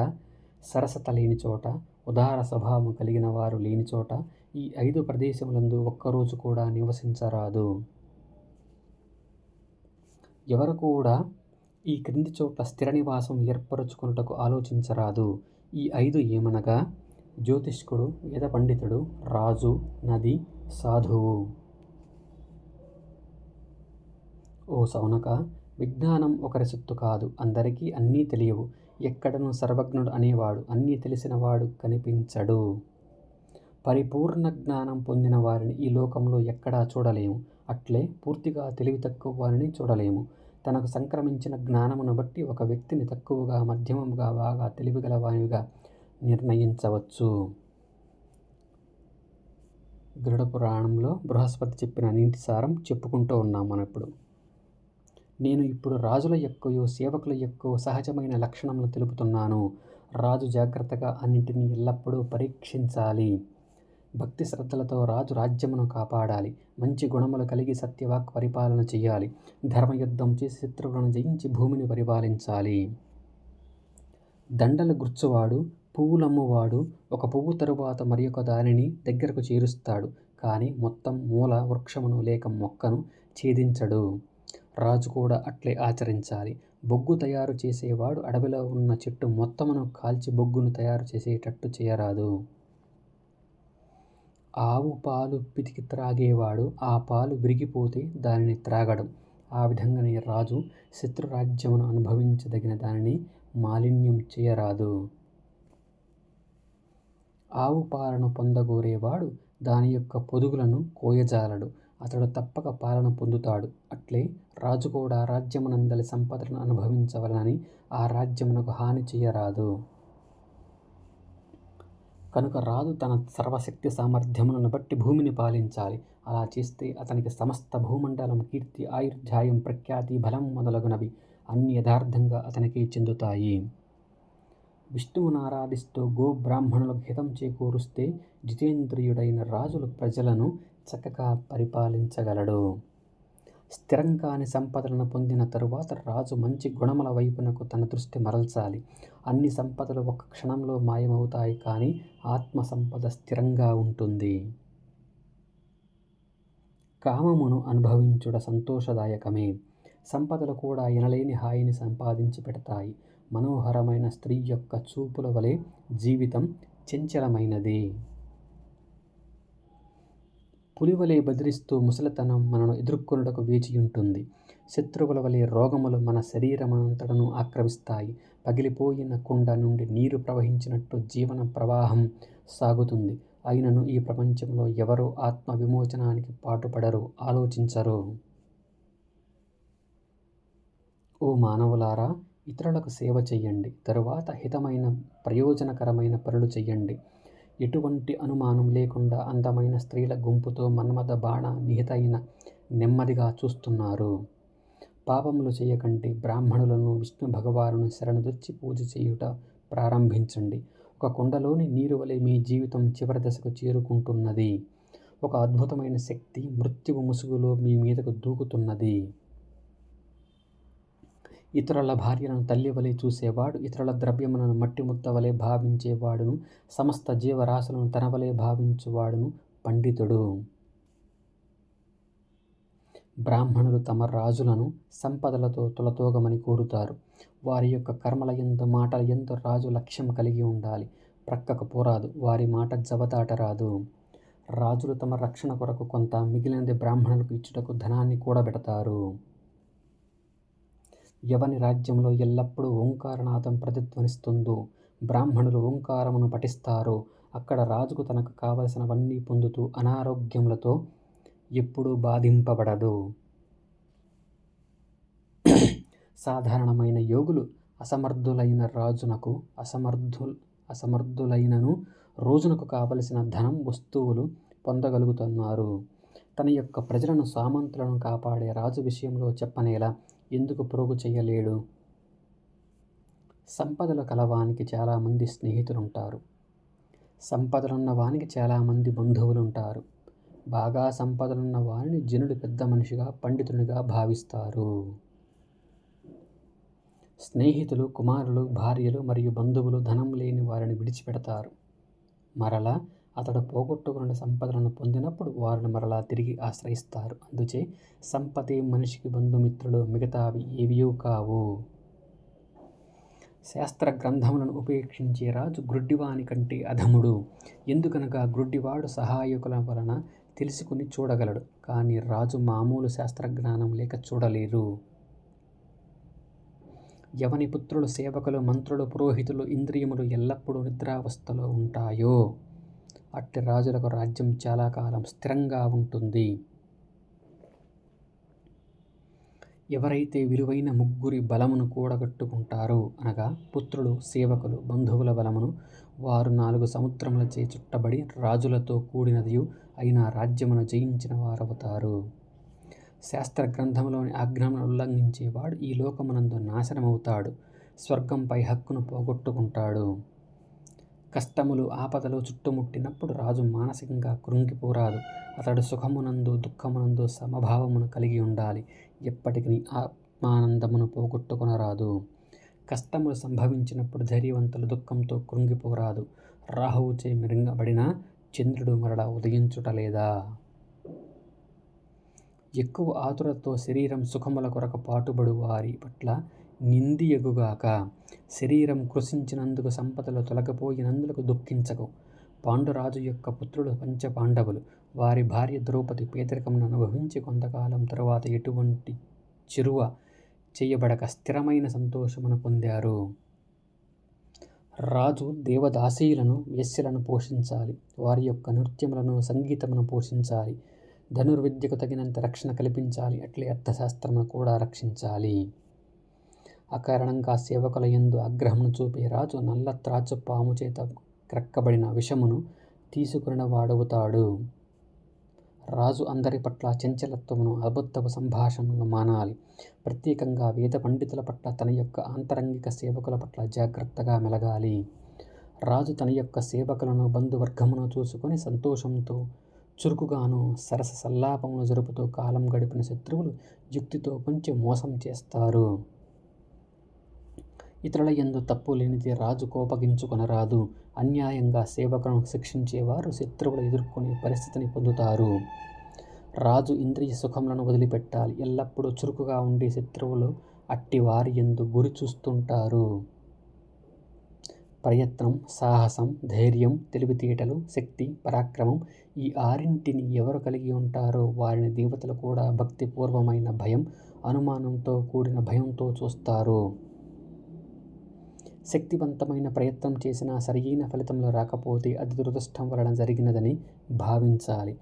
సరసత లేని చోట, ఉదార స్వభావం కలిగిన వారు లేని చోట ఈ 5 ప్రదేశములందు ఒక్కరోజు కూడా నివసించరాదు. ఎవరు కూడా ఈ క్రింది చోట్ల స్థిర నివాసం ఏర్పరచుకొనుటకు ఆలోచించరాదు. ఈ 5 ఏమనగా జ్యోతిష్కుడు, వేద పండితుడు, రాజు, నది, సాధువు. ఓ సౌనక, విజ్ఞానం ఒకరి సొత్తు కాదు. అందరికీ అన్నీ తెలియవు. ఎక్కడనూ సర్వజ్ఞుడు అనేవాడు, అన్నీ తెలిసినవాడు కనిపించడు. పరిపూర్ణ జ్ఞానం పొందిన వారిని ఈ లోకంలో ఎక్కడా చూడలేము. అట్లే పూర్తిగా తెలివి తక్కువ వారిని చూడలేము. తనకు సంక్రమించిన జ్ఞానమును బట్టి ఒక వ్యక్తిని తక్కువగా, మధ్యమముగా, బాగా తెలివిగల వానిగా నిర్ణయించవచ్చు. గరుడ పురాణంలో బృహస్పతి చెప్పిన నీతి సారం చెప్పుకుంటూ ఉన్నాం మనం ఇప్పుడు. నేను ఇప్పుడు రాజుల యొక్కయో సేవకుల యొక్కో సహజమైన లక్షణములను తెలుపుతున్నాను. రాజు జాగ్రత్తగా అన్నింటినీ ఎల్లప్పుడూ పరీక్షించాలి. భక్తి శ్రద్ధలతో రాజు రాజ్యమును కాపాడాలి. మంచి గుణములు కలిగి సత్యవాక్ పరిపాలన చేయాలి. ధర్మయుద్ధం చేసి శత్రువులను జయించి భూమిని పరిపాలించాలి. దండలు గుర్చువాడు, పువ్వులమ్మువాడు ఒక పువ్వు తరువాత మరియొక దానిని దగ్గరకు చేరుస్తాడు, కానీ మొత్తం మూల వృక్షమును లేక మొక్కను ఛేదించడు. రాజు కూడా అట్లే ఆచరించాలి. బొగ్గు తయారు చేసేవాడు అడవిలో ఉన్న చెట్టు మొత్తమును కాల్చి బొగ్గును తయారు చేసేటట్టు చేయరాదు. ఆవు పాలు పితికి త్రాగేవాడు ఆ పాలు విరిగిపోతే దానిని త్రాగడం. ఆ విధంగానే రాజు శత్రురాజ్యమును అనుభవించదగిన దానిని మాలిన్యం చేయరాదు. ఆవు పాలను పొందగోరేవాడు దాని యొక్క పొదుగులను కోయజాలడు. అతడు తప్పక పాలన పొందుతాడు. అట్లే రాజు కూడా రాజ్యమునందలి సంపదలను అనుభవించవలనని ఆ రాజ్యమునకు హాని చేయరాదు. కనుక రాజు తన సర్వశక్తి సామర్థ్యములను బట్టి భూమిని పాలించాలి. అలా చేస్తే అతనికి సమస్త భూమండలం, కీర్తి, ఆయుర్దాయం, ప్రఖ్యాతి, బలం మొదలగునవి అన్ని యథార్థంగా అతనికే చెందుతాయి. విష్ణువును ఆరాధిస్తూ గోబ్రాహ్మణులకు హితం చేకూరుస్తే జితేంద్రియుడైన రాజులు ప్రజలను చక్కగా పరిపాలించగలడు. స్థిరం కాని సంపదలను పొందిన తరువాత రాజు మంచి గుణముల వైపునకు తన దృష్టి మరల్చాలి. అన్ని సంపదలు ఒక క్షణంలో మాయమవుతాయి, కానీ ఆత్మ సంపద స్థిరంగా ఉంటుంది. కామమును అనుభవించుట సంతోషదాయకమే. సంపదలు కూడా ఎనలేని హాయిని సంపాదించి పెడతాయి. మనోహరమైన స్త్రీ యొక్క చూపుల వలె జీవితం చంచలమైనది. పులివలే బెదిరిస్తూ ముసలితనం మనను ఎదుర్కొనుటకు వేచియుంటుంది. శత్రువుల వలె రోగములు మన శరీరమంతటను ఆక్రమిస్తాయి. పగిలిపోయిన కుండ నుండి నీరు ప్రవహించినట్టు జీవన ప్రవాహం సాగుతుంది. అయినను ఈ ప్రపంచంలో ఎవరూ ఆత్మ విమోచనానికి పాటుపడరు, ఆలోచించరు. ఓ మానవులారా, ఇతరులకు సేవ చెయ్యండి. తరువాత హితమైన, ప్రయోజనకరమైన పనులు చెయ్యండి. ఎటువంటి అనుమానం లేకుండా అందమైన స్త్రీల గుంపుతో మన్మథ బాణ నిహితైన నెమ్మదిగా చూస్తున్నారు. పాపములు చేయకండి. బ్రాహ్మణులను, విష్ణు భగవానును శరణుదొచ్చి పూజ చేయుట ప్రారంభించండి. ఒక కుండలోని నీరు వలె మీ జీవితం చివరి దశకు చేరుకుంటున్నది. ఒక అద్భుతమైన శక్తి మృత్యువు ముసుగులో మీ మీదకు దూకుతున్నది. ఇతరుల భార్యలను తల్లి వలె చూసేవాడు, ఇతరుల ద్రవ్యములను మట్టి ముద్ద వలె భావించేవాడును, సమస్త జీవరాశులను తన వలె భావించువాడును పండితుడు. బ్రాహ్మణులు తమ రాజులను సంపదలతో తులతూగమని కోరుతారు. వారి యొక్క కర్మల యందు మాటల యందు రాజు లక్ష్యం కలిగి ఉండాలి. ప్రక్కకు పోరాదు, వారి మాట జవదాటరాదు. రాజులు తమ రక్షణ కొరకు కొంత మిగిలినది బ్రాహ్మణులకు ఇచ్చుటకు ధనాన్ని కూడబెడతారు. ఎవని రాజ్యంలో ఎల్లప్పుడూ ఓంకారనాదం ప్రతిధ్వనిస్తుందో, బ్రాహ్మణులు ఓంకారమును పఠిస్తారో, అక్కడ రాజుకు తనకు కావలసినవన్నీ పొందుతూ అనారోగ్యములతో ఎప్పుడూ బాధింపబడదు. సాధారణమైన యోగులు అసమర్థులైనను రోజునకు కావలసిన ధనం వస్తువులు పొందగలుగుతున్నారు. తన యొక్క ప్రజలను సామంతులను కాపాడే రాజు విషయంలో చెప్పనేలా ఎందుకు ప్రోగు చేయలేడు? సంపదలు కలవానికి చాలామంది స్నేహితులుంటారు. సంపదలున్న వానికి చాలామంది బంధువులుంటారు. బాగా సంపదలున్న వారిని జనులు పెద్ద మనిషిగా, పండితునిగా భావిస్తారు. స్నేహితులు, కుమారులు, భార్యలు మరియు బంధువులు ధనం లేని వారిని విడిచిపెడతారు. మరలా అతడు పోగొట్టుకున్న సంపదలను పొందినప్పుడు వారిని మరలా తిరిగి ఆశ్రయిస్తారు. అందుచే సంపదే మనిషికి బంధుమిత్రులు, మిగతావి ఏవియూ కావు. శాస్త్ర గ్రంథములను ఉపేక్షించే రాజు గ్రుడ్డివాని కంటే అధముడు. ఎందుకనగా గ్రుడ్డివాడు సహాయకుల వలన తెలుసుకుని చూడగలడు, కానీ రాజు మామూలు శాస్త్రజ్ఞానం లేక చూడలేరు. ఎవని పుత్రులు, సేవకులు, మంత్రులు, పురోహితులు, ఇంద్రియములు ఎల్లప్పుడూ నిద్రావస్థలో ఉంటాయో అట్టి రాజులకు రాజ్యం చాలా కాలం స్థిరంగా ఉంటుంది. ఎవరైతే విలువైన ముగ్గురి బలమును కూడగట్టుకుంటారో, అనగా పుత్రులు, సేవకులు, బంధువుల బలమును, వారు 4 సముద్రములచే చుట్టబడి రాజులతో కూడినదియు అయిన రాజ్యమును జయించిన వారవుతారు. శాస్త్ర గ్రంథములోని ఆజ్ఞలను ఉల్లంఘించేవాడు ఈ లోకమునందు నాశనమవుతాడు, స్వర్గంపై హక్కును పోగొట్టుకుంటాడు. కష్టములు, ఆపదలు చుట్టుముట్టినప్పుడు రాజు మానసికంగా కృంగిపోరాదు. అతడు సుఖమునందు దుఃఖమునందు సమభావమును కలిగి ఉండాలి. ఎప్పటికీ ఆత్మానందమును పోగొట్టుకొనరాదు. కష్టములు సంభవించినప్పుడు ధైర్యవంతులు దుఃఖంతో కృంగిపోరాదు. రాహువుచే మింగబడిన చంద్రుడు మరలా ఉదయించుటలేదా? ఎక్కువ ఆతురతో శరీరం సుఖముల కొరకు పాటుబడు వారి పట్ల నిందియగుగాక. శరీరం కృషించినందుకు, సంపదలు తొలగిపోయినందుకు దుఃఖించకు. పాండురాజు యొక్క పుత్రులు పంచపాండవులు. వారి భార్య ద్రౌపది పేదరికమును అనుభవించి కొంతకాలం తరువాత ఎటువంటి చెరువ చేయబడక స్థిరమైన సంతోషమును పొందారు. రాజు దేవదాసీలను, వేశ్యలను పోషించాలి. వారి యొక్క నృత్యములను, సంగీతమును పోషించాలి. ధనుర్విద్యకు తగినంత రక్షణ కల్పించాలి. అట్లే అర్థశాస్త్రమును కూడా రక్షించాలి. అకారణంగా సేవకుల యందు ఆగ్రహమును చూపే రాజు నల్ల త్రాచు పాము చేత క్రక్కబడిన విషమును తీసుకున్న వాడవుతాడు. రాజు అందరి పట్ల చంచలత్వమును, అబద్ధపు సంభాషణలు మానాలి. ప్రత్యేకంగా వేద పండితుల పట్ల, తన యొక్క ఆంతరంగిక సేవకుల పట్ల జాగ్రత్తగా మెలగాలి. రాజు తన యొక్క సేవకులను, బంధువర్గమును చూసుకొని సంతోషంతో, చురుకుగాను సరస సల్లాపమును జరుపుతూ కాలం గడిపిన శత్రువులు యుక్తితో పొంచి మోసం చేస్తారు. ఇతరుల యందు తప్పు లేనిది రాజు కోపగించుకొనరాదు. అన్యాయంగా సేవకులను శిక్షించేవారు శత్రువులు ఎదుర్కొనే పరిస్థితిని పొందుతారు. రాజు ఇంద్రియ సుఖములను వదిలిపెట్టాలి. ఎల్లప్పుడూ చురుకుగా ఉండే శత్రువులు అట్టి వారి యందు గురి చూస్తుంటారు. ప్రయత్నం, సాహసం, ధైర్యం, తెలివితేటలు, శక్తి, పరాక్రమం ఈ 6ంటిని ఎవరు కలిగి ఉంటారో వారిని దేవతలు కూడా భక్తిపూర్వమైన భయం, అనుమానంతో కూడిన భయంతో చూస్తారు. శక్తివంతమైన ప్రయత్నం చేసినా సరియైన ఫలితములు రాకపోతే అది దురదృష్టం వలన జరిగినదని భావించాలి.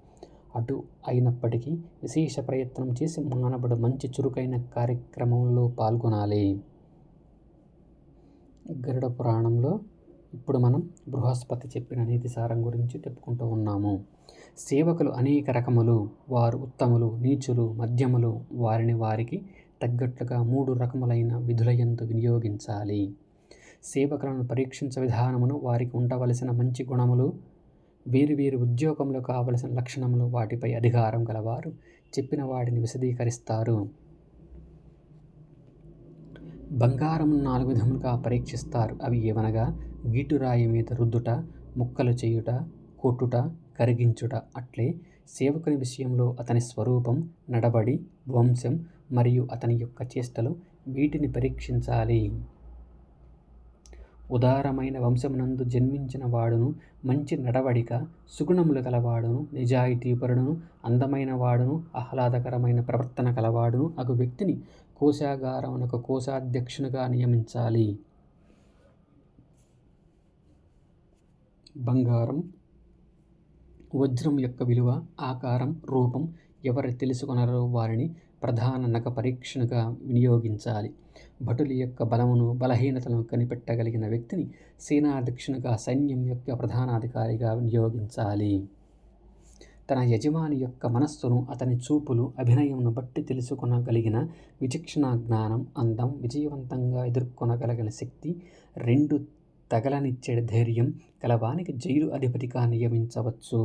అటు అయినప్పటికీ విశేష ప్రయత్నం చేసి మానవుడు మంచి చురుకైన కార్యక్రమంలో పాల్గొనాలి. గరుడ పురాణంలో ఇప్పుడు మనం బృహస్పతి చెప్పిన నీతి సారం గురించి చెప్పుకుంటూ ఉన్నాము. సేవకులు అనేక రకములు. వారు ఉత్తములు, నీచులు, మధ్యములు. వారిని వారికి తగ్గట్లుగా 3 రకములైన విధులయందు వినియోగించాలి. సేవకులను పరీక్షించే విధానమును, వారికి ఉండవలసిన మంచి గుణములు, వేరు ఉద్యోగంలో కావలసిన లక్షణములు, వాటిపై అధికారం గలవారు చెప్పిన వాటిని విశదీకరిస్తారు. బంగారం 4 విధములుగా పరీక్షిస్తారు. అవి ఏవనగా గీటురాయి మీద రుద్దుట, ముక్కలు చేయుట, కొట్టుట, కరిగించుట. అట్లే సేవకుని విషయంలో అతని స్వరూపం, నడబడి, వంశం మరియు అతని యొక్క చేష్టలు, వీటిని పరీక్షించాలి. ఉదారమైన వంశమునందు జన్మించిన వాడును, మంచి నడవడిక, సుగుణములు గలవాడును, నిజాయితీపరుడును, అందమైన వాడును, ఆహ్లాదకరమైన ప్రవర్తన కలవాడును అగు వ్యక్తిని కోశాగారమునకు కోశాధ్యక్షునిగా నియమించాలి. బంగారం, వజ్రం యొక్క విలువ, ఆకారం, రూపం ఎవరు తెలుసుకొనరో వారిని ప్రధాన నగ పరీక్షణగా వినియోగించాలి. భటుల యొక్క బలమును, బలహీనతలను కనిపెట్టగలిగిన వ్యక్తిని సేనాధ్యక్షునిగా, సైన్యం యొక్క ప్రధానాధికారిగా వినియోగించాలి. తన యజమాని యొక్క మనస్సును, అతని చూపులు, అభినయమును బట్టి తెలుసుకొనగలిగిన విచక్షణ జ్ఞానం, అందం, విజయవంతంగా ఎదుర్కొనగలిగిన శక్తి, 2 తగలనిచ్చే ధైర్యం కలవానికి జైలు అధిపతిగా నియమించవచ్చు.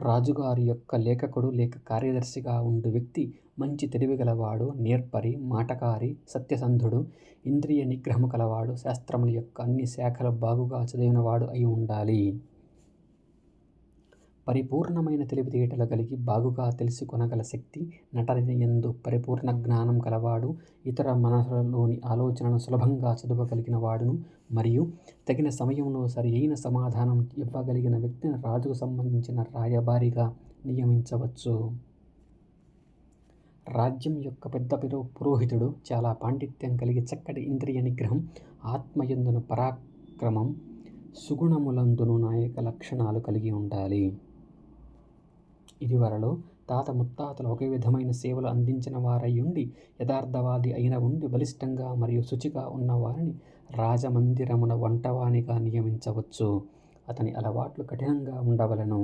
రాజుగారి యొక్క లేఖకుడు లేక కార్యదర్శిగా ఉండు వ్యక్తి మంచి తెలివిగలవాడు, నేర్పరి, మాటకారి, సత్యసంధుడు, ఇంద్రియ నిగ్రహము కలవాడు, శాస్త్రముల యొక్క అన్ని శాఖలు బాగుగా చదివినవాడు అయి ఉండాలి. పరిపూర్ణమైన తెలివితేటలు కలిగి బాగుగా తెలుసుకొనగల శక్తి, నటన యందు పరిపూర్ణ జ్ఞానం కలవాడు, ఇతర మనసులలోని ఆలోచనలను సులభంగా చదవగలిగిన వాడును, మరియు తగిన సమయంలో సరి అయిన సమాధానం ఇవ్వగలిగిన వ్యక్తిని రాజుకు సంబంధించిన రాయబారిగా నియమించవచ్చు. రాజ్యం యొక్క పెద్ద పురోహితుడు చాలా పాండిత్యం కలిగి చక్కటి ఇంద్రియ నిగ్రహం, ఆత్మయందున పరాక్రమం, సుగుణములందును నాయక లక్షణాలు కలిగి ఉండాలి. ఇదివరలో తాత ముత్తాతలు ఒకే విధమైన సేవలు అందించిన వారయ్యుండి, యథార్థవాది అయిన ఉండి, బలిష్టంగా మరియు శుచిగా ఉన్న వారిని రాజమందిరమున వంటవానిగా నియమించవచ్చు. అతని అలవాట్లు కఠినంగా ఉండవలెను.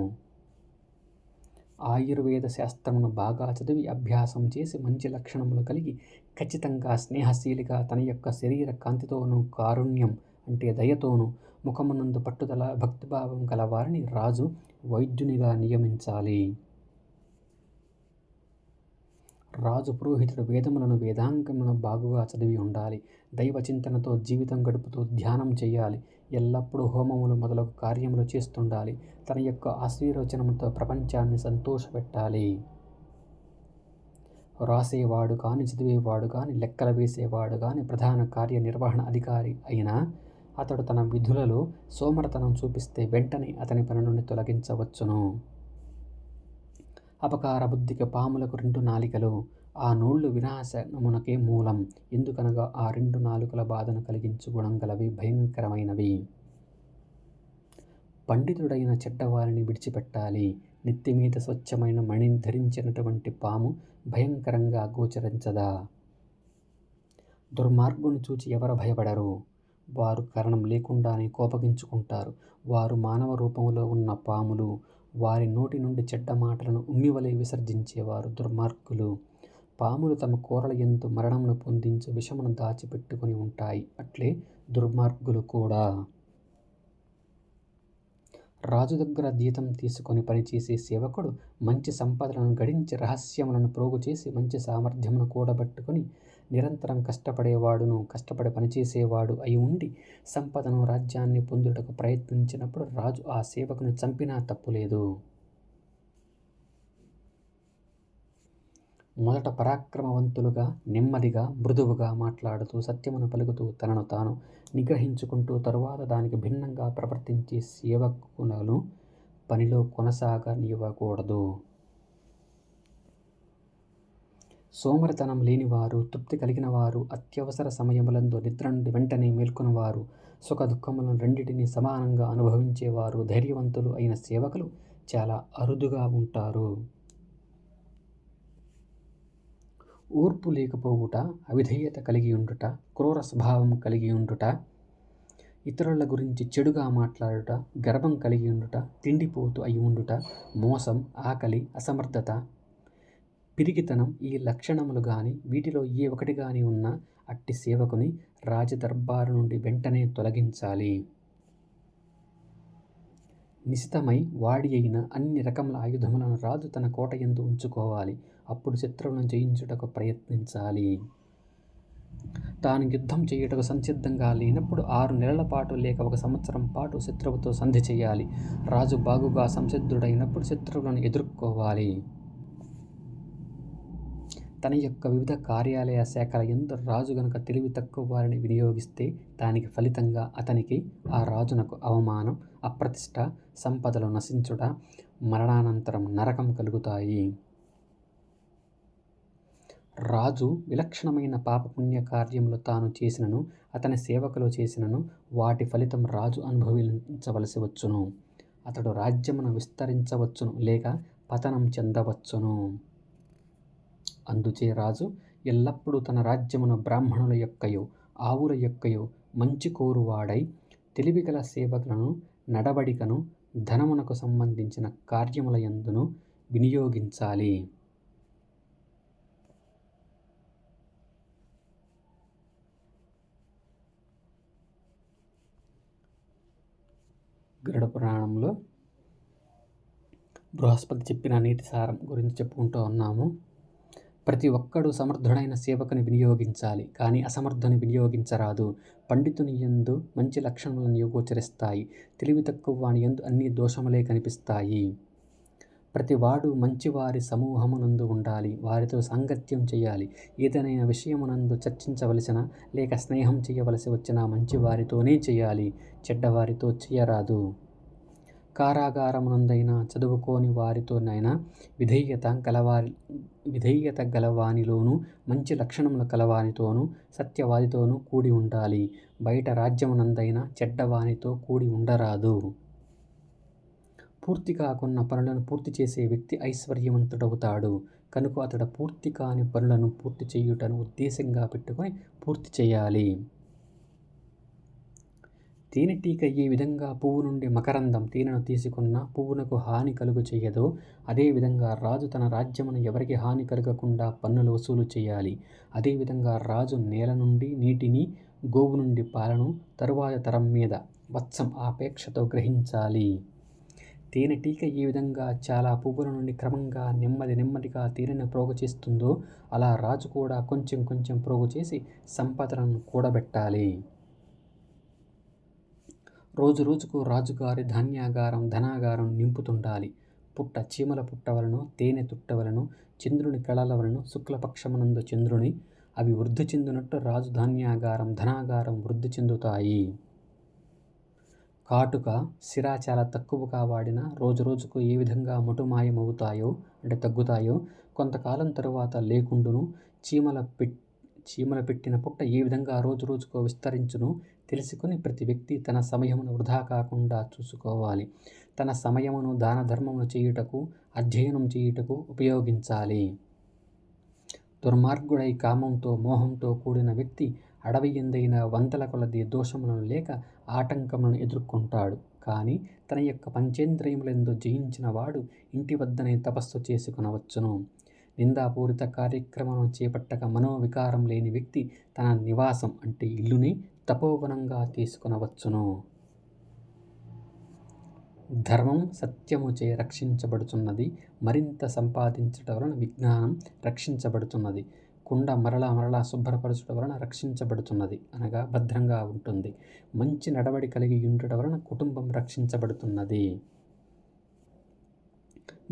ఆయుర్వేద శాస్త్రమును బాగా చదివి అభ్యాసం చేసి మంచి లక్షణములు కలిగి ఖచ్చితంగా స్నేహశీలిగా తన యొక్క శరీర కాంతితోనూ, కారుణ్యం అంటే దయతోనూ, ముఖమునందు పట్టుదల, భక్తిభావం గల వారిని రాజు వైద్యునిగా నియమించాలి. రాజు పురోహితుడు వేదములను, వేదాంగములను బాగుగా చదివి ఉండాలి. దైవచింతనతో జీవితం గడుపుతూ ధ్యానం చేయాలి. ఎల్లప్పుడూ హోమములు మొదలగు కార్యములు చేస్తుండాలి. తన యొక్క ఆశీర్వచనముతో ప్రపంచాన్ని సంతోషపెట్టాలి. రాసేవాడు కానీ, చదివేవాడు కానీ, లెక్కలు వేసేవాడు కానీ ప్రధాన కార్యనిర్వహణ అధికారి అయినా అతడు తన విధులలో సోమరతనం చూపిస్తే వెంటనే అతని పని నుండి తొలగించవచ్చును. అపకార బుద్ధికి పాములకు 2 నాలికలు, ఆ నోళ్ళు వినాశనమునకే మూలం. ఎందుకనగా ఆ 2 నాలుకల బాధను కలిగించు గుణం గలవి, భయంకరమైనవి. పండితుడైన చెడ్డవారిని విడిచిపెట్టాలి. నెత్తిమీద స్వచ్ఛమైన మణిని ధరించినటువంటి పాము భయంకరంగా గోచరించదా? దుర్మార్గుని చూచి ఎవరు భయపడరు? వారు కారణం లేకుండానే కోపగించుకుంటారు. వారు మానవ రూపంలో ఉన్న పాములు. వారి నోటి నుండి చెడ్డ మాటలను ఉమ్మివలె విసర్జించేవారు దుర్మార్గులు. పాములు తమ కూరల యందు మరణమును పొందించు విషమును దాచిపెట్టుకుని ఉంటాయి. అట్లే దుర్మార్గులు కూడా. రాజు దగ్గర జీతం తీసుకొని పనిచేసే సేవకుడు మంచి సంపదలను గడించి, రహస్యములను ప్రోగు చేసి, మంచి సామర్థ్యమును కూడబెట్టుకొని నిరంతరం కష్టపడేవాడును, కష్టపడి పనిచేసేవాడు అయి ఉండి సంపదను, రాజ్యాన్ని పొందుటకు ప్రయత్నించినప్పుడు రాజు ఆ సేవకుని చంపినా తప్పులేదు. మొదట పరాక్రమవంతులుగా, నెమ్మదిగా, మృదువుగా మాట్లాడుతూ, సత్యమును పలుకుతూ, తనను తాను నిగ్రహించుకుంటూ, తరువాత దానికి భిన్నంగా ప్రవర్తించే సేవకులను పనిలో కొనసాగనివ్వకూడదు. సోమరితనం లేనివారు, తృప్తి కలిగిన వారు, అత్యవసర సమయములందు నిద్ర నుండి వెంటనే మేల్కొనువారు, సుఖ దుఃఖములను రెండింటినీ సమానంగా అనుభవించేవారు, ధైర్యవంతులు అయిన సేవకులు చాలా అరుదుగా ఉంటారు. ఓర్పు లేకపోవుట, అవిధేయత కలిగి ఉండుట, క్రూర స్వభావం కలిగి ఉండుట, ఇతరుల గురించి చెడుగా మాట్లాడుట, గర్వం కలిగి ఉండుట, తిండిపోతు అయి ఉండుట, మోసం, ఆకలి, అసమర్థత, పిరికితనం ఈ లక్షణములు గాని, వీటిలో ఏ ఒకటి గాని ఉన్నా అట్టి సేవకుని రాజదర్బారు నుండి వెంటనే తొలగించాలి. నిశితమై వాడి అయిన అన్ని రకముల ఆయుధములను రాజు తన కోటయందు ఉంచుకోవాలి. అప్పుడు శత్రువులను జయించుటకు ప్రయత్నించాలి. తాను యుద్ధం చేయుటకు సంసిద్ధంగా లేనప్పుడు 6 నెలల పాటు లేక 1 సంవత్సరం పాటు శత్రువుతో సంధి చేయాలి. రాజు బాగుగా సంసిద్ధుడైనప్పుడు శత్రువులను ఎదుర్కోవాలి. తన యొక్క వివిధ కార్యాలయ శాఖల యందు రాజు గనుక తెలివి తక్కువ వారిని వినియోగిస్తే దానికి ఫలితంగా అతనికి ఆ రాజునకు అవమానం, అప్రతిష్ట, సంపదలు నశించుట, మరణానంతరం నరకం కలుగుతాయి. రాజు విలక్షణమైన పాపపుణ్య కార్యములు తాను చేసినను అతని సేవకులు చేసినను వాటి ఫలితం రాజు అనుభవించవలసి వచ్చును. అతడు రాజ్యమును విస్తరించవచ్చును లేక పతనం చెందవచ్చును. అందుచే రాజు ఎల్లప్పుడూ తన రాజ్యమును బ్రాహ్మణుల యొక్కయో ఆవుల యొక్కయో మంచి కోరువాడై తెలివిగల సేవకులను నడవడికను ధనమునకు సంబంధించిన కార్యముల యందును వినియోగించాలి. గరుడ పురాణంలో బృహస్పతి చెప్పిన నీతి సారం గురించి చెప్పుకుంటూ ఉన్నాము. ప్రతి ఒక్కడు సమర్థుడైన సేవకుని వినియోగించాలి, కానీ అసమర్థుని వినియోగించరాదు. పండితుని యందు మంచి లక్షణములను గోచరిస్తాయి, తెలివి తక్కువ వాని యందు అన్ని దోషములే కనిపిస్తాయి. ప్రతివాడు మంచివారి సమూహమునందు ఉండాలి, వారితో సాంగత్యం చేయాలి. ఏదైనా విషయమునందు చర్చించవలసిన లేక స్నేహం చేయవలసి వచ్చిన మంచివారితోనే చేయాలి, చెడ్డవారితో చేయరాదు. కారాగారమునందైనా చదువుకోని వారితోనైనా విధేయత గలవానిలోనూ మంచి లక్షణములు కలవానితోనూ సత్యవాదితోనూ కూడి ఉండాలి. బయట రాజ్యమునందైనా చెడ్డవానితో కూడి ఉండరాదు. పూర్తి కాకున్న పనులను పూర్తి చేసే వ్యక్తి ఐశ్వర్యవంతుడవుతాడు. కనుక అతడు పూర్తి కాని పనులను పూర్తి చేయుటను ఉద్దేశంగా పెట్టుకొని పూర్తి చేయాలి. తేనెటీగ ఏ విధంగా పువ్వు నుండి మకరందం తేనెను తీసుకున్న పువ్వునకు హాని కలుగు చేయదో, అదేవిధంగా రాజు తన రాజ్యమును ఎవరికి హాని కలగకుండా పన్నులు వసూలు చేయాలి. అదేవిధంగా రాజు నేల నుండి నీటిని, గోవు నుండి పాలను తరువాత తరం మీద వత్సం ఆపేక్షతో గ్రహించాలి. తేనెటీగ ఏ విధంగా చాలా పువ్వుల నుండి క్రమంగా నెమ్మదిగా తేనెను ప్రోగు చేస్తుందో, అలా రాజు కూడా కొంచెం కొంచెం ప్రోగు చేసి సంపదలను కూడబెట్టాలి. రోజు రోజుకు రాజుగారి ధాన్యాగారం ధనాగారం నింపుతుండాలి. పుట్ట చీమల పుట్టవలను, తేనె తుట్టవలను, చంద్రుని కళల వలను శుక్లపక్షమునందు చంద్రుని అవి వృద్ధి చెందినట్టు రాజు ధాన్యాగారం ధనాగారం వృద్ధి చెందుతాయి. కాటుక సిరా చాలా తక్కువగా వాడినా రోజు రోజుకు ఏ విధంగా మొటుమాయమవుతాయో అంటే తగ్గుతాయో, కొంతకాలం తరువాత లేకుండును. చీమల పెట్టిన పుట్ట ఏ విధంగా రోజు రోజుకు విస్తరించును తెలుసుకుని ప్రతి వ్యక్తి తన సమయమును వృధా కాకుండా చూసుకోవాలి. తన సమయమును దాన ధర్మమును చేయుటకు, అధ్యయనం చేయుటకు ఉపయోగించాలి. దుర్మార్గుడై కామంతో మోహంతో కూడిన వ్యక్తి అడవి ఎందైన వందల కొలది దోషములను లేక ఆటంకములను ఎదుర్కొంటాడు. కానీ తన యొక్క పంచేంద్రియములందు జయించిన వాడు ఇంటి వద్దనే తపస్సు చేసుకొనవచ్చును. నిందాపూరిత కార్యక్రమం చేపట్టక మనోవికారం లేని వ్యక్తి తన నివాసం అంటే ఇల్లుని తపోవనంగా తీసుకొనవచ్చును. ధర్మం సత్యముచే రక్షించబడుతున్నది. మరింత సంపాదించుట వలన విజ్ఞానం రక్షించబడుతున్నది. కుండ మరలా శుభ్రపరచుట వలన రక్షించబడుతున్నది, అనగా భద్రంగా ఉంటుంది. మంచి నడవడి కలిగి ఉండుట వలన కుటుంబం రక్షించబడుతున్నది.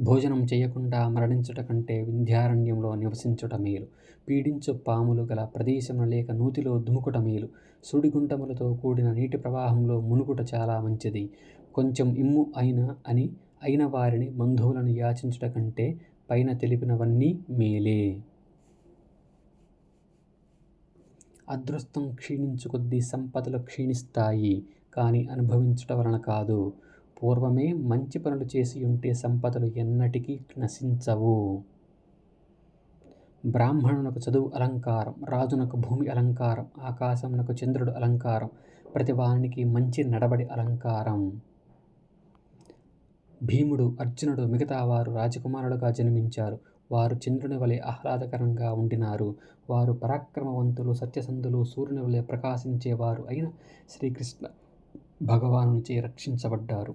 భోజనం చేయకుండా మరణించుట కంటే వింధ్యారణ్యంలో నివసించుట మేలు. పీడించు పాములు గల ప్రదేశమున లేక నూతిలో దుముకుట మేలు. సుడిగుంటములతో కూడిన నీటి ప్రవాహంలో మునుగుట చాలా మంచిది. కొంచెం ఇమ్ము అయిన వారిని బంధువులను యాచించుట కంటే పైన తెలిపినవన్నీ మేలే. అదృష్టం క్షీణించు కొద్దీ సంపదలు క్షీణిస్తాయి, కానీ అనుభవించుట వలన కాదు. పూర్వమే మంచి పనులు చేసి ఉంటే సంపదలు ఎన్నటికీ నశించవు. బ్రాహ్మణునకు చదువు అలంకారం, రాజునకు భూమి అలంకారం, ఆకాశమునకు చంద్రుడు అలంకారం, ప్రతివానికి మంచి నడవడి అలంకారం. భీముడు, అర్జునుడు మిగతా వారు రాజకుమారులుగా జన్మించారు. వారు చంద్రుని వలె ఆహ్లాదకరంగా ఉండినారు. వారు పరాక్రమవంతులు, సత్యసంధులు, సూర్యుని వలె ప్రకాశించేవారు అయిన శ్రీకృష్ణ భగవానునిచే రక్షించబడ్డారు.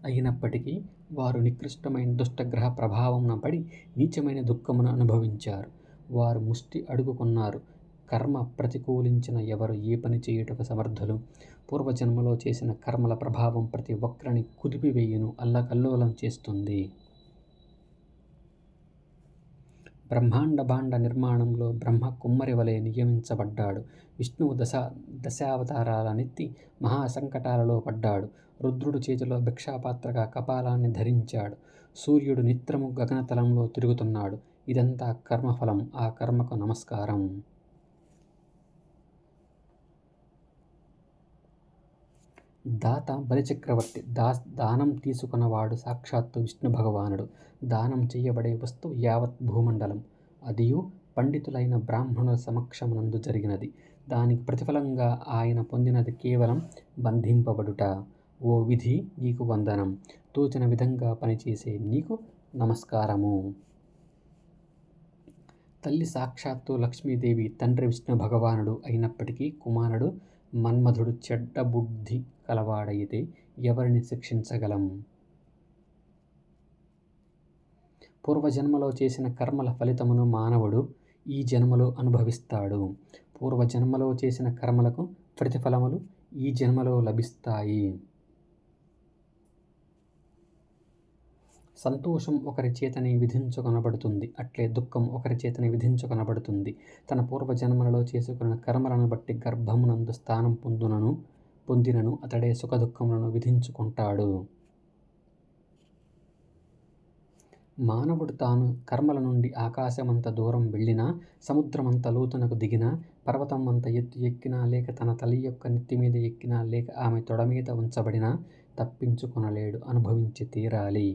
అయినప్పటికీ వారు నికృష్టమైన దుష్టగ్రహ ప్రభావమున పడి నీచమైన దుఃఖమును అనుభవించారు. వారు ముష్టి అడుగుకున్నారు. కర్మ ప్రతికూలించిన ఎవరు ఏ పని చేయుటకు సమర్థులు? పూర్వజన్మలో చేసిన కర్మల ప్రభావం ప్రతి ఒక్కరిని కుదిపివేయును, అల్లకల్లోలం చేస్తుంది. బ్రహ్మాండ భాండ నిర్మాణంలో బ్రహ్మ కుమ్మరి వలె నియమించబడ్డాడు. విష్ణువు దశావతారాలనెత్తి మహాసంకటాలలో పడ్డాడు. రుద్రుడు చేతిలో భిక్షాపాత్రగా కపాలాన్ని ధరించాడు. సూర్యుడు నిత్రము గగనతలంలో తిరుగుతున్నాడు. ఇదంతా కర్మఫలం. ఆ కర్మకు నమస్కారం. దాత బలిచక్రవర్తి. దానం తీసుకున్నవాడు సాక్షాత్తు విష్ణు భగవానుడు. దానం చేయబడే వస్తువు యావత్ భూమండలం. అదియు పండితులైన బ్రాహ్మణుల సమక్షమునందు జరిగినది. దానికి ప్రతిఫలంగా ఆయన పొందినది కేవలం బంధింపబడుట. ఓ విధి, నీకు వందనం. తోచిన విధంగా పనిచేసే నీకు నమస్కారము. తల్లి సాక్షాత్తు లక్ష్మీదేవి, తండ్రి విష్ణు భగవానుడు అయినప్పటికీ కుమారుడు మన్మధుడు చెడ్డ బుద్ధి కలవాడైతే ఎవరిని శిక్షించగలం? పూర్వజన్మలో చేసిన కర్మల ఫలితమును మానవుడు ఈ జన్మలో అనుభవిస్తాడు. పూర్వజన్మలో చేసిన కర్మలకు ప్రతిఫలములు ఈ జన్మలో లభిస్తాయి. సంతోషం ఒకరి చేతనే విధించుకొనబడుతుంది, అట్లే దుఃఖం ఒకరి చేతనే విధించుకొనబడుతుంది. తన పూర్వజన్మలలో చేసుకున్న కర్మలను బట్టి గర్భమునందు స్థానం పొందినను అతడే సుఖదుఖములను విధించుకుంటాడు. మానవుడు తాను కర్మల నుండి ఆకాశమంత దూరం వెళ్ళినా, సముద్రమంత లోతునకు దిగినా, పర్వతం అంత ఎత్తు ఎక్కినా, లేక తన తల్లి యొక్క నెత్తి మీద ఎక్కినా, లేక ఆమె తొడ మీద ఉంచబడినా తప్పించుకొనలేడు, అనుభవించి తీరాలి.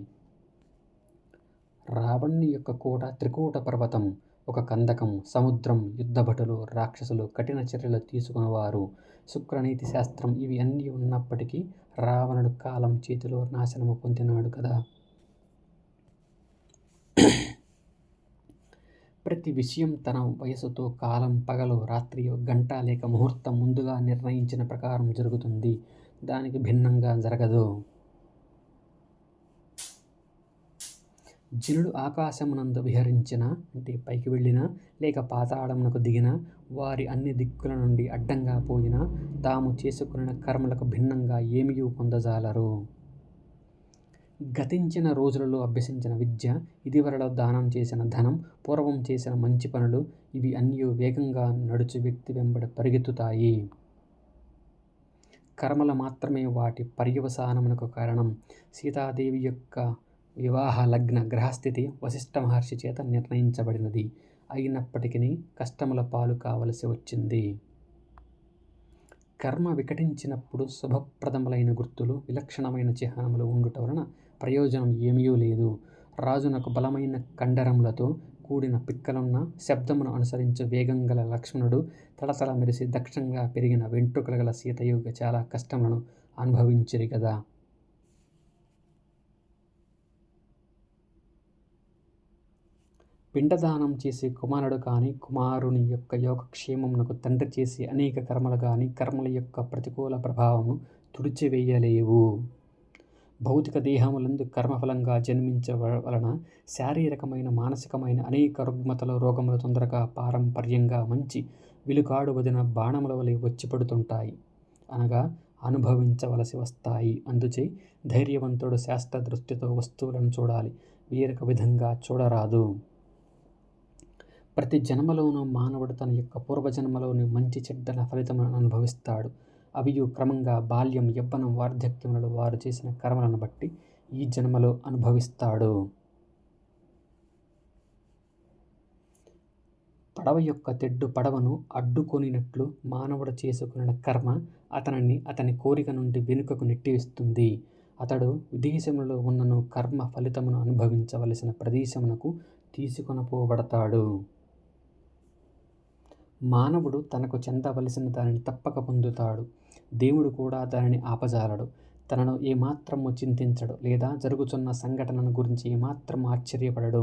రావణుని యొక్క కోట త్రికూట పర్వతం, ఒక కందకం, సముద్రం, యుద్ధభటులు, రాక్షసులు, కఠిన చర్యలు తీసుకునేవారు, శుక్రనీతి శాస్త్రం, ఇవి అన్నీ ఉన్నప్పటికీ రావణుడు కాలం చేతిలో నాశనము పొందినాడు కదా. ప్రతి విషయం తన వయసుతో, కాలం, పగలు, రాత్రియో, గంట లేక ముహూర్తం ముందుగా నిర్ణయించిన ప్రకారం జరుగుతుంది. దానికి భిన్నంగా జరగదు. జనుడు ఆకాశమునందు విహరించినా, అంటే పైకి వెళ్ళినా, లేక పాతాళమునకు దిగినా, వారి అన్ని దిక్కుల నుండి అడ్డంగా పోయినా, తాము చేసుకున్న కర్మలకు భిన్నంగా ఏమీ పొందజాలరు. గతించిన రోజులలో అభ్యసించిన విద్య, ఇదివరలో దానం చేసిన ధనం, పూర్వం చేసిన మంచి పనులు, ఇవి అన్నీ వేగంగా నడుచు వ్యక్తి వెంబడ పరిగెత్తుతాయి. కర్మలు మాత్రమే వాటి పర్యవసానమునకు కారణం. సీతాదేవి యొక్క వివాహ లగ్న గ్రహస్థితి వశిష్ఠ మహర్షి చేత నిర్ణయించబడినది. అయినప్పటికీ కష్టముల పాలు కావలసి వచ్చింది. కర్మ వికటించినప్పుడు శుభప్రదములైన గుర్తులు, విలక్షణమైన చిహ్నములు ఉండుట వలన ప్రయోజనం ఏమీ లేదు. రాజునకు బలమైన కండరములతో కూడిన పిక్కలున్న, శబ్దమును అనుసరించు వేగం గల లక్ష్మణుడు, తలతల మెరిసి దక్షంగా పెరిగిన వెంట్రుకలు గల సీతయు చాలా కష్టములను అనుభవించిరి కదా. పిండదానం చేసే కుమారుడు కానీ, కుమారుని యొక్క యోగక్షేమమునకు తండ్రి చేసే అనేక కర్మలు కానీ కర్మల యొక్క ప్రతికూల ప్రభావమును తుడిచివేయలేవు. భౌతిక దేహములందు కర్మఫలంగా జన్మించవలన శారీరకమైన, మానసికమైన అనేక రుగ్మతలు, రోగములు తొందరగా పారంపర్యంగా మంచి విలుకాడు వదిన బాణముల వలె వచ్చి పడుతుంటాయి, అనగా అనుభవించవలసి వస్తాయి. అందుచే ధైర్యవంతుడు శాస్త్ర దృష్టితో వస్తువులను చూడాలి, వేరొక విధంగా చూడరాదు. ప్రతి జన్మలోనూ మానవుడు తన యొక్క పూర్వజన్మలోని మంచి చెడ్డల ఫలితములను అనుభవిస్తాడు. అవియు క్రమంగా బాల్యం, యవ్వనం, వార్ధక్యములలో వారు చేసిన కర్మలను బట్టి ఈ జన్మలో అనుభవిస్తాడు. పడవ యొక్క తెడ్డు పడవను అడ్డుకొనినట్లు మానవుడు చేసుకున్న కర్మ అతనిని అతని కోరిక నుండి వెనుకకు నెట్టివేస్తుంది. అతడు విదేశములలో ఉన్నను కర్మ ఫలితమును అనుభవించవలసిన ప్రదేశమునకు తీసుకొనపోబడతాడు. మానవుడు తనకు చెందవలసిన దానిని తప్పక పొందుతాడు. దేవుడు కూడా దానిని ఆపజాలడు. తనను ఏమాత్రము చింతించడు, లేదా జరుగుతున్న సంఘటనను గురించి ఏమాత్రం ఆశ్చర్యపడడు.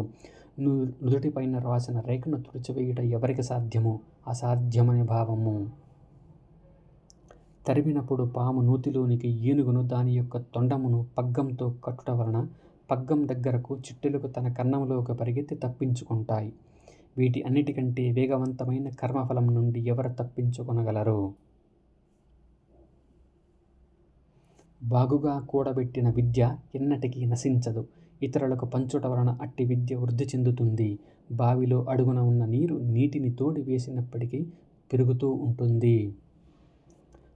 నుదుటిపైన రాసిన రేఖను తుడిచివేయుట ఎవరికి సాధ్యమో అసాధ్యమనే భావము. తరిమినప్పుడు పాము నూతిలోనికి ఏనుగును దాని యొక్క తొండమును పగ్గంతో కట్టుట వలన పగ్గం దగ్గరకు చిట్టెలకు తన కన్నంలోకి పరిగెత్తి తప్పించుకుంటాయి. వీటి అన్నిటికంటే వేగవంతమైన కర్మఫలం నుండి ఎవరు తప్పించుకొనగలరు? బాగుగా కూడబెట్టిన విద్య ఎన్నటికీ నశించదు. ఇతరులకు పంచుట వలన అట్టి విద్య వృద్ధి చెందుతుంది. బావిలో అడుగున ఉన్న నీటిని తోడి వేసినప్పటికీ పెరుగుతూ ఉంటుంది.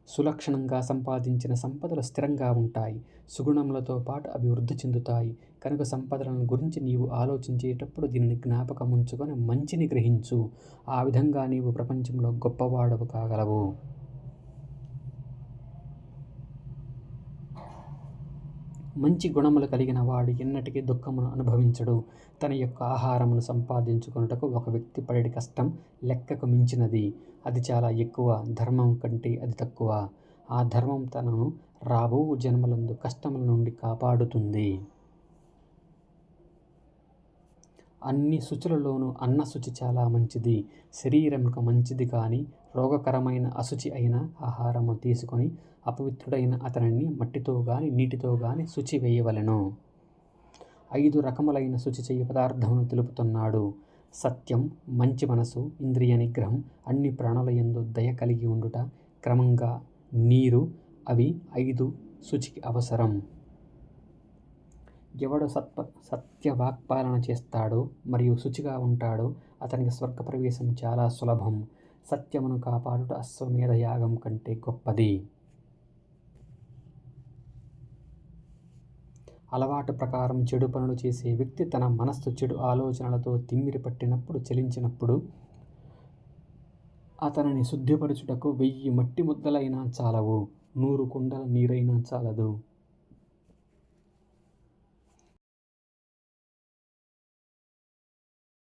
సులక్షణంగా సంపాదించిన సంపదలు స్థిరంగా ఉంటాయి. సుగుణములతో పాటు అవి వృద్ధి చెందుతాయి. కనుక సంపదలను గురించి నీవు ఆలోచించేటప్పుడు దీనిని జ్ఞాపకం ఉంచుకొని మంచిని గ్రహించు. ఆ విధంగా నీవు ప్రపంచంలో గొప్పవాడవు కాగలవు. మంచి గుణములు కలిగిన వాడు ఎన్నటికీ దుఃఖమును అనుభవించడు. తన యొక్క ఆహారమును సంపాదించుకొనుటకు ఒక వ్యక్తి పడే కష్టం లెక్కకు మించినది. అది చాలా ఎక్కువ. ధర్మం కంటే అది తక్కువ. ఆ ధర్మం తనను రాబో జన్మలందు కష్టముల నుండి కాపాడుతుంది. అన్ని శుచులలోనూ అన్న శుచి చాలా మంచిది. శరీరమునకు మంచిది కాని రోగకరమైన అశుచి అయిన ఆహారము తీసుకొని అపవిత్రుడైన అతనిని మట్టితో గాని నీటితో గాని శుచి వేయవలెను. 5 రకములైన శుచి చేయ పదార్థమును తెలుపుతున్నాడు. సత్యం, మంచి మనసు, ఇంద్రియ నిగ్రహం, అన్ని ప్రాణుల యందు దయ కలిగి ఉండుట, క్రమంగా నీరు. అవి 5 శుచికి అవసరం. ఎవడు సత్యవాక్పాలన చేస్తాడో మరియు శుచిగా ఉంటాడో అతనికి స్వర్గప్రవేశం చాలా సులభం. సత్యమును కాపాడుట అశ్వమేధ యాగం కంటే గొప్పది. అలవాటు ప్రకారం చెడు పనులు చేసే వ్యక్తి తన మనస్సు చెడు ఆలోచనలతో తిమ్మిరి పట్టినప్పుడు చలించినప్పుడు అతనిని శుద్ధిపరచుటకు 1000 మట్టి ముద్దలైనా చాలవు, 100 కుండల నీరైనా చాలదు.